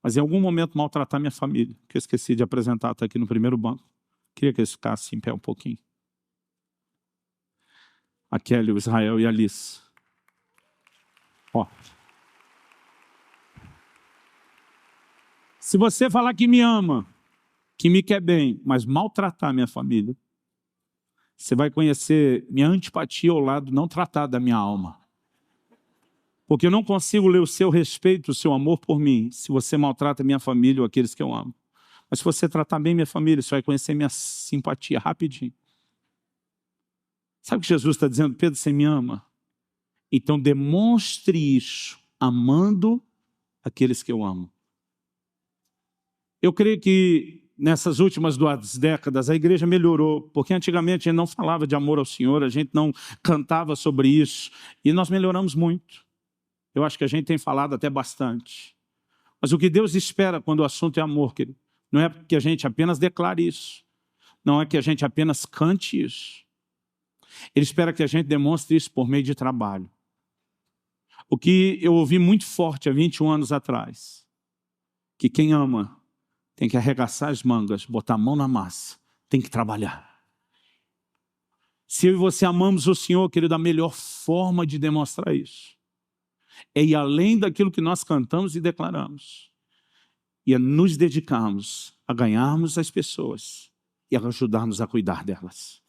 mas em algum momento maltratar minha família, que eu esqueci de apresentar, está aqui no primeiro banco. Queria que eles ficassem em pé um pouquinho. A Kelly, o Israel e a Alice. Ó. Se você falar que me ama, que me quer bem, mas maltratar minha família, você vai conhecer minha antipatia ao lado não tratado da minha alma. Porque eu não consigo ler o seu respeito, o seu amor por mim, se você maltrata minha família ou aqueles que eu amo. Mas se você tratar bem minha família, você vai conhecer minha simpatia rapidinho. Sabe o que Jesus está dizendo? Pedro, você me ama? Então demonstre isso, amando aqueles que eu amo. Eu creio que nessas últimas 2 décadas a igreja melhorou, porque antigamente a gente não falava de amor ao Senhor, a gente não cantava sobre isso, e nós melhoramos muito. Eu acho que a gente tem falado até bastante. Mas o que Deus espera quando o assunto é amor, querido, não é que a gente apenas declare isso, não é que a gente apenas cante isso. Ele espera que a gente demonstre isso por meio de trabalho. O que eu ouvi muito forte há 21 anos atrás, que quem ama tem que arregaçar as mangas, botar a mão na massa, tem que trabalhar. Se eu e você amamos o Senhor, querido, a melhor forma de demonstrar isso é ir além daquilo que nós cantamos e declaramos. E é nos dedicarmos a ganharmos as pessoas e a ajudarmos a cuidar delas.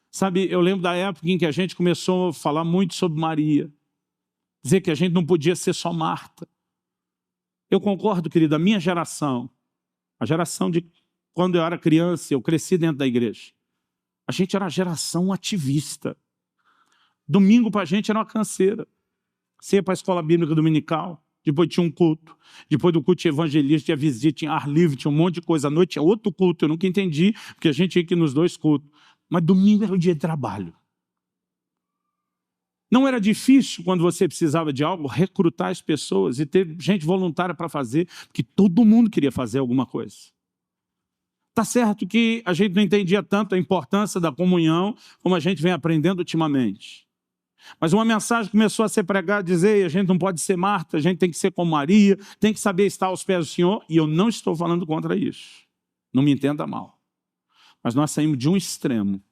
Sabe, eu lembro da época em que a gente começou a falar muito sobre Maria. Dizer que a gente não podia ser só Marta. Eu concordo, querido, a minha geração, a geração de quando eu era criança, eu cresci dentro da igreja. A gente era a geração ativista. Domingo para a gente era uma canseira. Você ia para a escola bíblica dominical, depois tinha um culto. Depois do culto tinha evangelista, tinha visita, tinha ar livre, tinha um monte de coisa. À noite tinha outro culto, eu nunca entendi, porque a gente tinha que ir nos 2 cultos. Mas domingo era o dia de trabalho. Não era difícil, quando você precisava de algo, recrutar as pessoas e ter gente voluntária para fazer, porque todo mundo queria fazer alguma coisa. Está certo que a gente não entendia tanto a importância da comunhão como a gente vem aprendendo ultimamente. Mas uma mensagem começou a ser pregada, dizer, a gente não pode ser Marta, a gente tem que ser como Maria, tem que saber estar aos pés do Senhor, e eu não estou falando contra isso. Não me entenda mal. Mas nós saímos de um extremo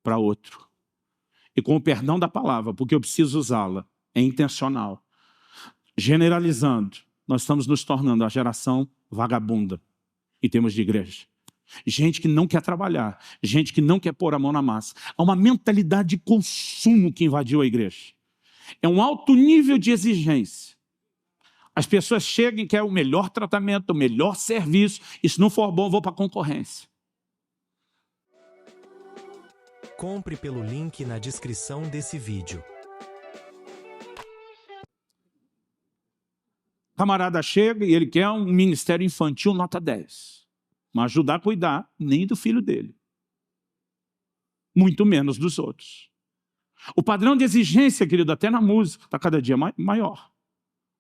para outro. E com o perdão da palavra, porque eu preciso usá-la, é intencional. Generalizando, nós estamos nos tornando a geração vagabunda em termos de igreja. Gente que não quer trabalhar, gente que não quer pôr a mão na massa. Há uma mentalidade de consumo que invadiu a igreja. É um alto nível de exigência. As pessoas chegam e querem o melhor tratamento, o melhor serviço, e se não for bom, vou para a concorrência. Compre pelo link na descrição desse vídeo. O camarada chega e ele quer um ministério infantil nota 10. Mas ajudar a cuidar nem do filho dele. Muito menos dos outros. O padrão de exigência, querido, até na música, está cada dia maior.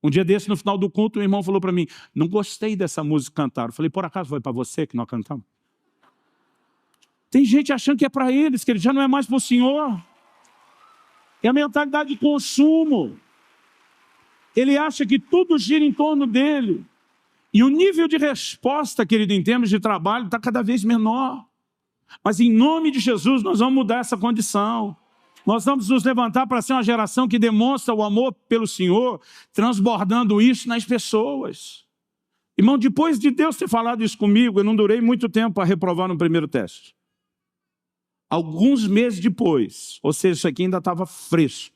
Um dia desse, no final do culto, o irmão falou para mim, não gostei dessa música cantar. Eu falei, por acaso foi para você que nós cantamos? Tem gente achando que é para eles, que ele já não é mais para o Senhor. É a mentalidade de consumo. Ele acha que tudo gira em torno dele. E o nível de resposta, querido, em termos de trabalho, está cada vez menor. Mas em nome de Jesus, nós vamos mudar essa condição. Nós vamos nos levantar para ser uma geração que demonstra o amor pelo Senhor, transbordando isso nas pessoas. Irmão, depois de Deus ter falado isso comigo, eu não durei muito tempo para reprovar no primeiro teste. Alguns meses depois, ou seja, isso aqui ainda estava fresco.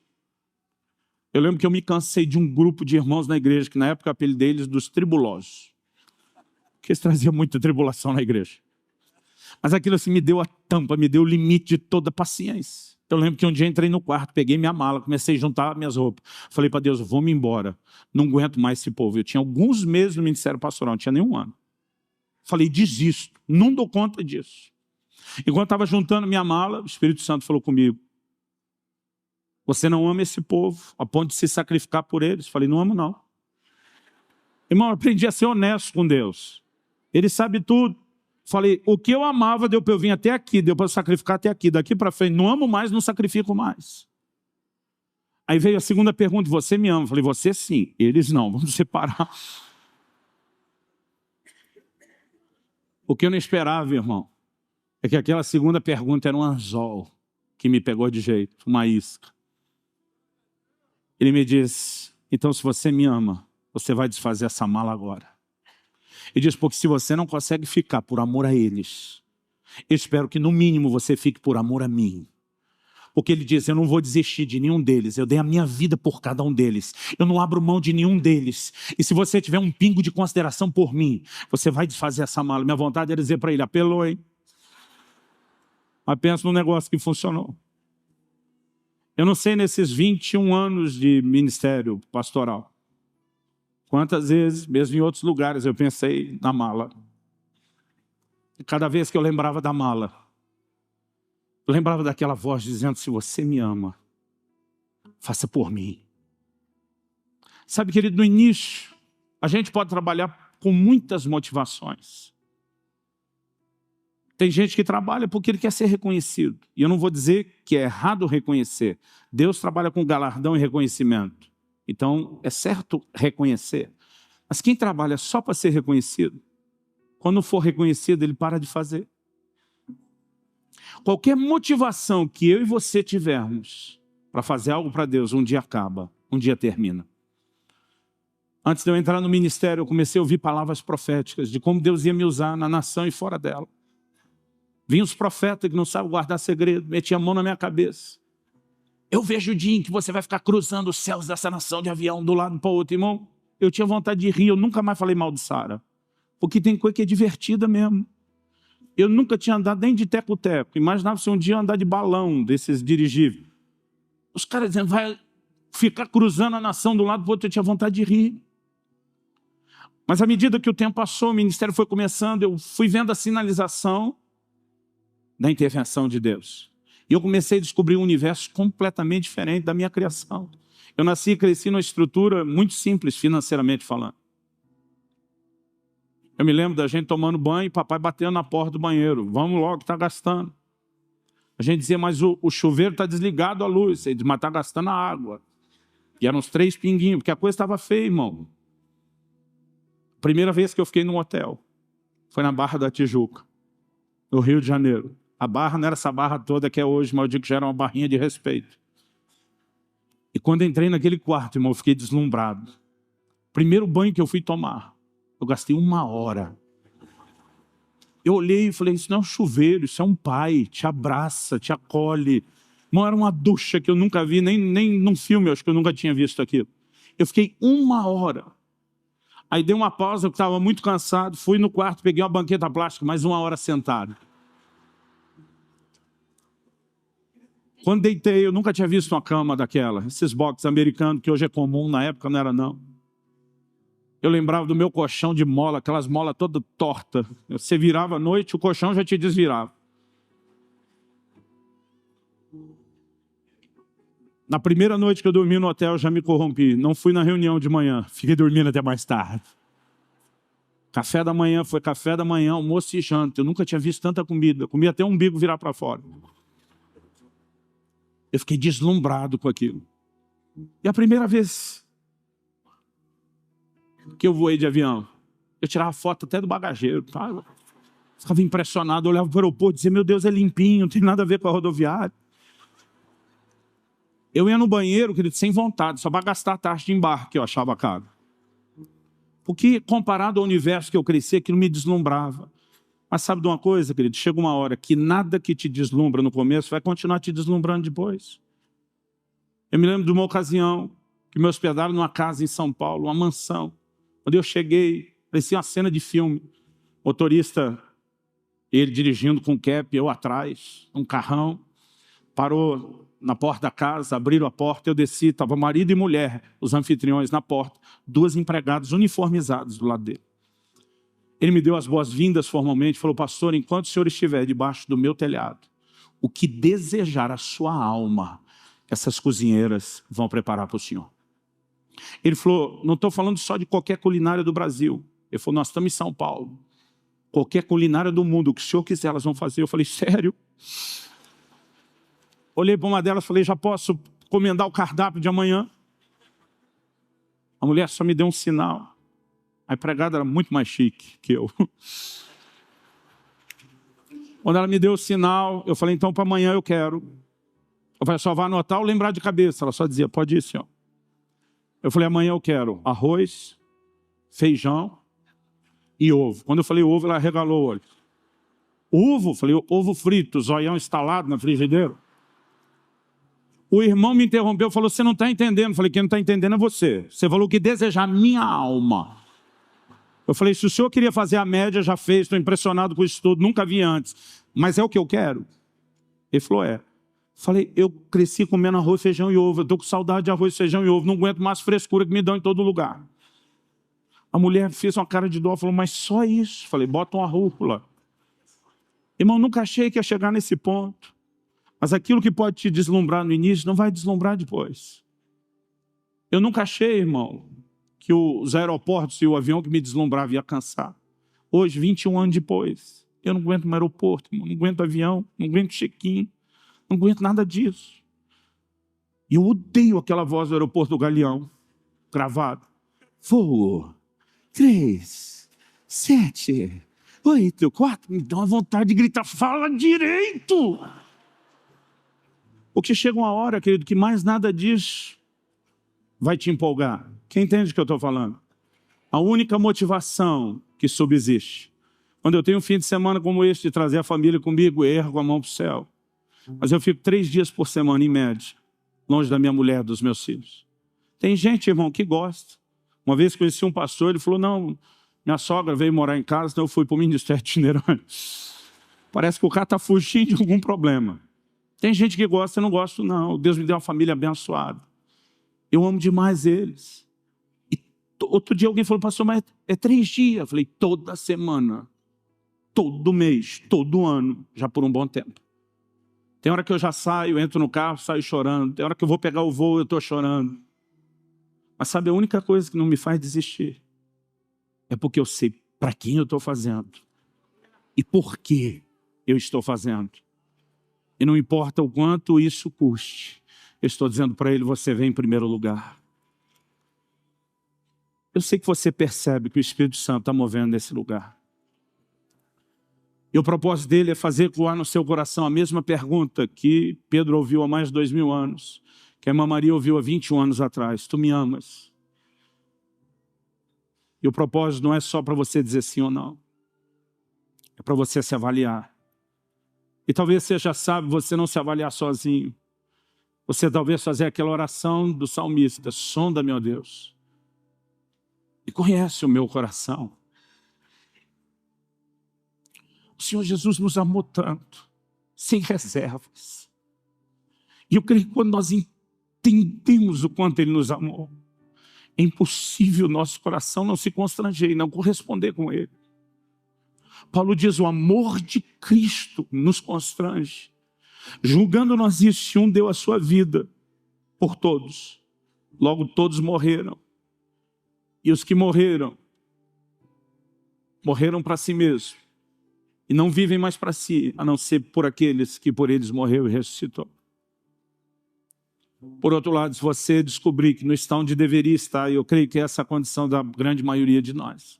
Eu lembro que eu me cansei de um grupo de irmãos na igreja, que na época eu apelidei eles dos tribulosos. Porque eles traziam muita tribulação na igreja. Mas aquilo assim me deu a tampa, me deu o limite de toda a paciência. Eu lembro que um dia entrei no quarto, peguei minha mala, comecei a juntar minhas roupas. Falei para Deus, vou-me embora. Não aguento mais esse povo. Eu tinha alguns meses no ministério pastoral, não tinha nenhum ano. Falei, desisto, não dou conta disso. Enquanto estava juntando minha mala, o Espírito Santo falou comigo, você não ama esse povo, a ponto de se sacrificar por eles? Falei, não amo não. Irmão, eu aprendi a ser honesto com Deus. Ele sabe tudo. Falei, o que eu amava deu para eu vir até aqui, deu para eu sacrificar até aqui. Daqui para frente, não amo mais, não sacrifico mais. Aí veio a segunda pergunta, você me ama? Falei, você sim, eles não, vamos separar. O que eu não esperava, irmão, é que aquela segunda pergunta era um anzol que me pegou de jeito, uma isca. Ele me disse, então se você me ama, você vai desfazer essa mala agora. Ele diz, porque se você não consegue ficar por amor a eles, eu espero que no mínimo você fique por amor a mim. Porque ele diz, eu não vou desistir de nenhum deles, eu dei a minha vida por cada um deles, eu não abro mão de nenhum deles. E se você tiver um pingo de consideração por mim, você vai desfazer essa mala. Minha vontade era dizer para ele, apelou, hein? Mas pensa num negócio que funcionou. Eu não sei nesses 21 anos de ministério pastoral, quantas vezes, mesmo em outros lugares, eu pensei na mala. E cada vez que eu lembrava da mala, eu lembrava daquela voz dizendo, se você me ama, faça por mim. Sabe, querido, no início, a gente pode trabalhar com muitas motivações. Tem gente que trabalha porque ele quer ser reconhecido. E eu não vou dizer que é errado reconhecer. Deus trabalha com galardão e reconhecimento. Então, é certo reconhecer. Mas quem trabalha só para ser reconhecido, quando for reconhecido, ele para de fazer. Qualquer motivação que eu e você tivermos para fazer algo para Deus, um dia acaba, um dia termina. Antes de eu entrar no ministério, eu comecei a ouvir palavras proféticas de como Deus ia me usar na nação e fora dela. Vinham os profetas que não sabem guardar segredo, metiam a mão na minha cabeça. Eu vejo o dia em que você vai ficar cruzando os céus dessa nação de avião de um lado para o outro, irmão. Eu tinha vontade de rir, eu nunca mais falei mal de Sara. Porque tem coisa que é divertida mesmo. Eu nunca tinha andado nem de teco-teco. Imaginava se um dia eu andar de balão desses dirigíveis. Os caras dizendo, vai ficar cruzando a nação de um lado para o outro, eu tinha vontade de rir. Mas à medida que o tempo passou, o ministério foi começando, eu fui vendo a sinalização da intervenção de Deus. E eu comecei a descobrir um universo completamente diferente da minha criação. Eu nasci e cresci numa estrutura muito simples, financeiramente falando. Eu me lembro da gente tomando banho e papai batendo na porta do banheiro. Vamos logo, está gastando. A gente dizia, mas o chuveiro está desligado a luz. Ele dizia, mas está gastando a água. E eram uns 3 pinguinhos, porque a coisa estava feia, irmão. Primeira vez que eu fiquei num hotel foi na Barra da Tijuca, no Rio de Janeiro. A barra não era essa barra toda que é hoje, mas eu digo que já era uma barrinha de respeito. E quando entrei naquele quarto, irmão, eu fiquei deslumbrado. Primeiro banho que eu fui tomar, eu gastei 1 hora. Eu olhei e falei, isso não é um chuveiro, isso é um pai, te abraça, te acolhe. Não era uma ducha que eu nunca vi, nem num filme, eu acho que eu nunca tinha visto aquilo. Eu fiquei 1 hora. Aí dei uma pausa, eu estava muito cansado, fui no quarto, peguei uma banqueta plástica, mais 1 hora sentado. Quando deitei, eu nunca tinha visto uma cama daquela, esses boxes americanos, que hoje é comum, na época não era não. Eu lembrava do meu colchão de mola, aquelas molas todas tortas. Você virava à noite, o colchão já te desvirava. Na primeira noite que eu dormi no hotel, eu já me corrompi. Não fui na reunião de manhã, fiquei dormindo até mais tarde. Café da manhã, foi café da manhã, almoço e janta. Eu nunca tinha visto tanta comida. Comia até o umbigo virar para fora. Eu fiquei deslumbrado com aquilo. E a primeira vez que eu voei de avião, eu tirava foto até do bagageiro. Tá? Ficava impressionado, eu olhava para o aeroporto e dizia, meu Deus, é limpinho, não tem nada a ver com a rodoviária. Eu ia no banheiro, querido, sem vontade, só para gastar a taxa de embarque, que eu achava caro. Porque comparado ao universo que eu cresci, aquilo me deslumbrava. Mas sabe de uma coisa, querido? Chega uma hora que nada que te deslumbra no começo vai continuar te deslumbrando depois. Eu me lembro de uma ocasião que me hospedaram numa casa em São Paulo, uma mansão. Quando eu cheguei, parecia uma cena de filme. Motorista, ele dirigindo com cap, eu atrás, um carrão. Parou na porta da casa, abriram a porta, eu desci, estava marido e mulher, os anfitriões na porta, 2 empregados uniformizados do lado dele. Ele me deu as boas-vindas formalmente, falou, pastor, enquanto o senhor estiver debaixo do meu telhado, o que desejar a sua alma, essas cozinheiras vão preparar para o senhor. Ele falou, não estou falando só de qualquer culinária do Brasil. Ele falou, nós estamos em São Paulo. Qualquer culinária do mundo, o que o senhor quiser, elas vão fazer. Eu falei, sério? Olhei para uma delas e falei, já posso encomendar o cardápio de amanhã? A mulher só me deu um sinal. A empregada era muito mais chique que eu. Quando ela me deu o sinal, eu falei, então para amanhã eu quero. Eu falei, só vai anotar ou lembrar de cabeça. Ela só dizia, pode ir, senhor. Eu falei, amanhã eu quero arroz, feijão e ovo. Quando eu falei ovo, ela regalou o olho. Ovo? Eu falei, ovo frito, zoião instalado na frigideira. O irmão me interrompeu e falou, você não está entendendo. Eu falei, quem não está entendendo é você. Você falou que desejar minha alma. Eu falei, se o senhor queria fazer a média, já fez, estou impressionado com isso tudo, nunca vi antes. Mas é o que eu quero? Ele falou, é. Falei, eu cresci comendo arroz, feijão e ovo. Eu estou com saudade de arroz, feijão e ovo. Não aguento mais frescura que me dão em todo lugar. A mulher fez uma cara de dó, falou, mas só isso? Falei, bota uma rúcula. Irmão, nunca achei que ia chegar nesse ponto. Mas aquilo que pode te deslumbrar no início, não vai deslumbrar depois. Eu nunca achei, irmão, que os aeroportos e o avião que me deslumbrava ia cansar. Hoje, 21 anos depois, eu não aguento um aeroporto, irmão, não aguento avião, não aguento check-in, não aguento nada disso. E eu odeio aquela voz do aeroporto do Galeão, gravada. Voo, 3, 7, 8, 4, me dá uma vontade de gritar, fala direito! Porque chega uma hora, querido, que mais nada disso vai te empolgar. Quem entende o que eu estou falando? A única motivação que subsiste. Quando eu tenho um fim de semana como este, de trazer a família comigo, ergo a mão para o céu. Mas eu fico 3 dias por semana, em média, longe da minha mulher, dos meus filhos. Tem gente, irmão, que gosta. Uma vez conheci um pastor, ele falou, não, minha sogra veio morar em casa, então eu fui para o ministério itinerante. Parece que o cara está fugindo de algum problema. Tem gente que gosta, eu não gosto não. Deus me deu uma família abençoada. Eu amo demais eles. E outro dia alguém falou, pastor, mas é 3 dias. Eu falei, toda semana, todo mês, todo ano, já por um bom tempo. Tem hora que eu já saio, entro no carro, saio chorando. Tem hora que eu vou pegar o voo, eu estou chorando. Mas sabe, a única coisa que não me faz desistir é porque eu sei para quem eu estou fazendo e por que eu estou fazendo. E não importa o quanto isso custe, eu estou dizendo para ele, você vem em primeiro lugar. Eu sei que você percebe que o Espírito Santo está movendo nesse lugar. E o propósito dele é fazer ecoar no seu coração a mesma pergunta que Pedro ouviu há mais de 2000 anos, que a irmã Maria ouviu há 21 anos atrás. Tu me amas? E o propósito não é só para você dizer sim ou não. É para você se avaliar. E talvez você já sabe, você não se avaliar sozinho. Você talvez fazer aquela oração do salmista, sonda-me, ó Deus, e conhece o meu coração. O Senhor Jesus nos amou tanto, sem reservas. E eu creio que quando nós entendemos o quanto Ele nos amou, é impossível nosso coração não se constranger e não corresponder com Ele. Paulo diz, o amor de Cristo nos constrange. Julgando nós isso, se um deu a sua vida por todos, logo todos morreram. E os que morreram, morreram para si mesmos. E não vivem mais para si, a não ser por aqueles que por eles morreu e ressuscitou. Por outro lado, se você descobrir que não está onde deveria estar, e eu creio que essa é a condição da grande maioria de nós,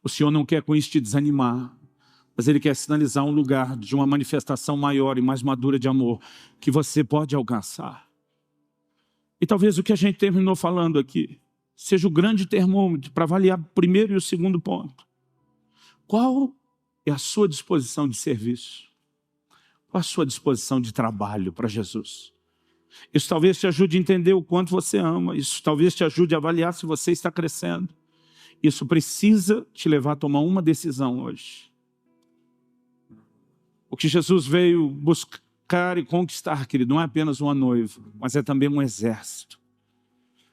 o Senhor não quer com isso te desanimar, mas Ele quer sinalizar um lugar de uma manifestação maior e mais madura de amor que você pode alcançar. E talvez o que a gente terminou falando aqui seja o grande termômetro para avaliar o primeiro e o segundo ponto. Qual é a sua disposição de serviço? Qual a sua disposição de trabalho para Jesus? Isso talvez te ajude a entender o quanto você ama. Isso talvez te ajude a avaliar se você está crescendo. Isso precisa te levar a tomar uma decisão hoje. O que Jesus veio buscar e conquistar, querido, não é apenas uma noiva, mas é também um exército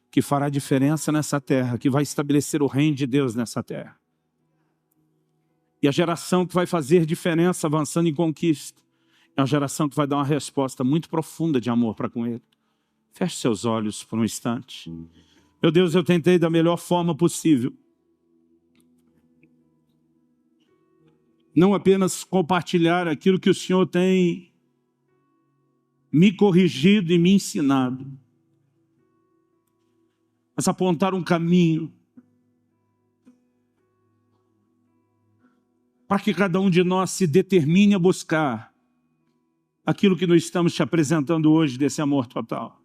que fará diferença nessa terra, que vai estabelecer o reino de Deus nessa terra. E a geração que vai fazer diferença avançando em conquista é uma geração que vai dar uma resposta muito profunda de amor para com Ele. Feche seus olhos por um instante. Meu Deus, eu tentei da melhor forma possível não apenas compartilhar aquilo que o Senhor tem me corrigido e me ensinado, mas apontar um caminho para que cada um de nós se determine a buscar aquilo que nós estamos te apresentando hoje desse amor total.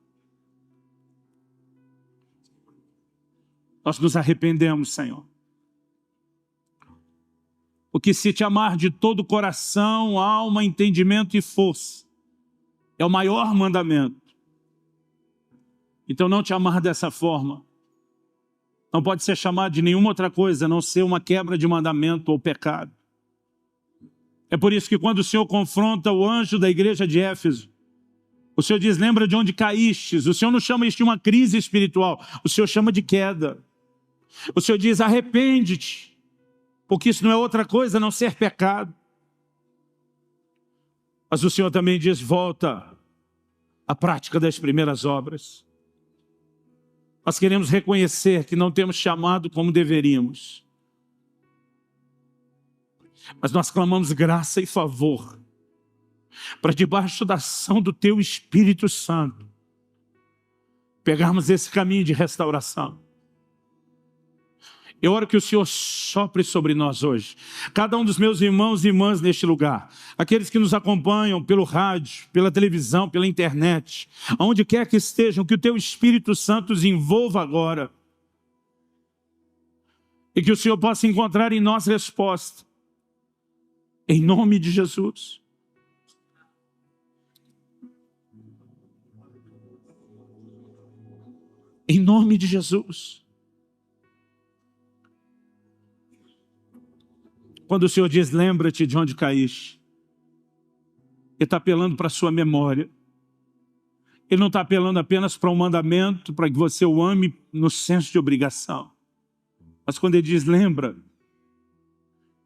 Nós nos arrependemos, Senhor. Porque se te amar de todo o coração, alma, entendimento e força, é o maior mandamento. Então não te amar dessa forma não pode ser chamado de nenhuma outra coisa, a não ser uma quebra de mandamento ou pecado. É por isso que quando o Senhor confronta o anjo da igreja de Éfeso, o Senhor diz, lembra de onde caístes. O Senhor não chama isso de uma crise espiritual, o Senhor chama de queda. O Senhor diz, arrepende-te, porque isso não é outra coisa a não ser pecado. Mas o Senhor também diz, volta à prática das primeiras obras. Nós queremos reconhecer que não temos chamado como deveríamos. Mas nós clamamos graça e favor para debaixo da ação do Teu Espírito Santo pegarmos esse caminho de restauração. Eu oro que o Senhor sopre sobre nós hoje. Cada um dos meus irmãos e irmãs neste lugar, aqueles que nos acompanham pelo rádio, pela televisão, pela internet, aonde quer que estejam, que o Teu Espírito Santo os envolva agora. E que o Senhor possa encontrar em nós resposta. Em nome de Jesus. Em nome de Jesus. Quando o Senhor diz, lembra-te de onde caíste, Ele está apelando para a sua memória. Ele não está apelando apenas para um mandamento, para que você o ame no senso de obrigação. Mas quando Ele diz, lembra,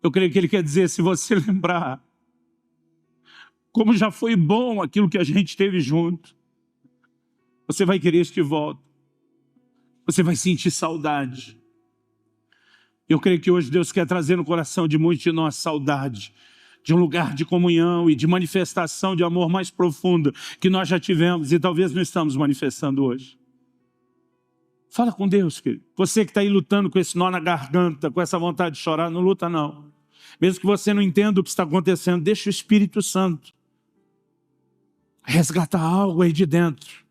eu creio que Ele quer dizer, se você lembrar, como já foi bom aquilo que a gente teve junto, você vai querer isso de volta. Você vai sentir saudade. Eu creio que hoje Deus quer trazer no coração de muitos de nós saudade de um lugar de comunhão e de manifestação de amor mais profunda que nós já tivemos e talvez não estamos manifestando hoje. Fala com Deus, querido. Você que está aí lutando com esse nó na garganta, com essa vontade de chorar, não luta não. Mesmo que você não entenda o que está acontecendo, deixa o Espírito Santo resgatar algo aí de dentro.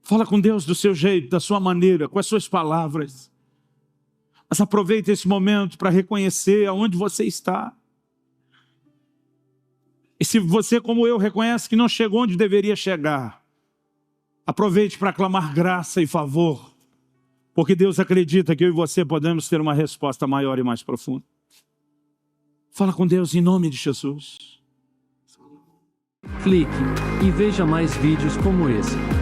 Fala com Deus do seu jeito, da sua maneira, com as suas palavras. Mas aproveita esse momento para reconhecer aonde você está. E se você, como eu, reconhece que não chegou onde deveria chegar, aproveite para clamar graça e favor, porque Deus acredita que eu e você podemos ter uma resposta maior e mais profunda. Fala com Deus em nome de Jesus. Clique e veja mais vídeos como esse.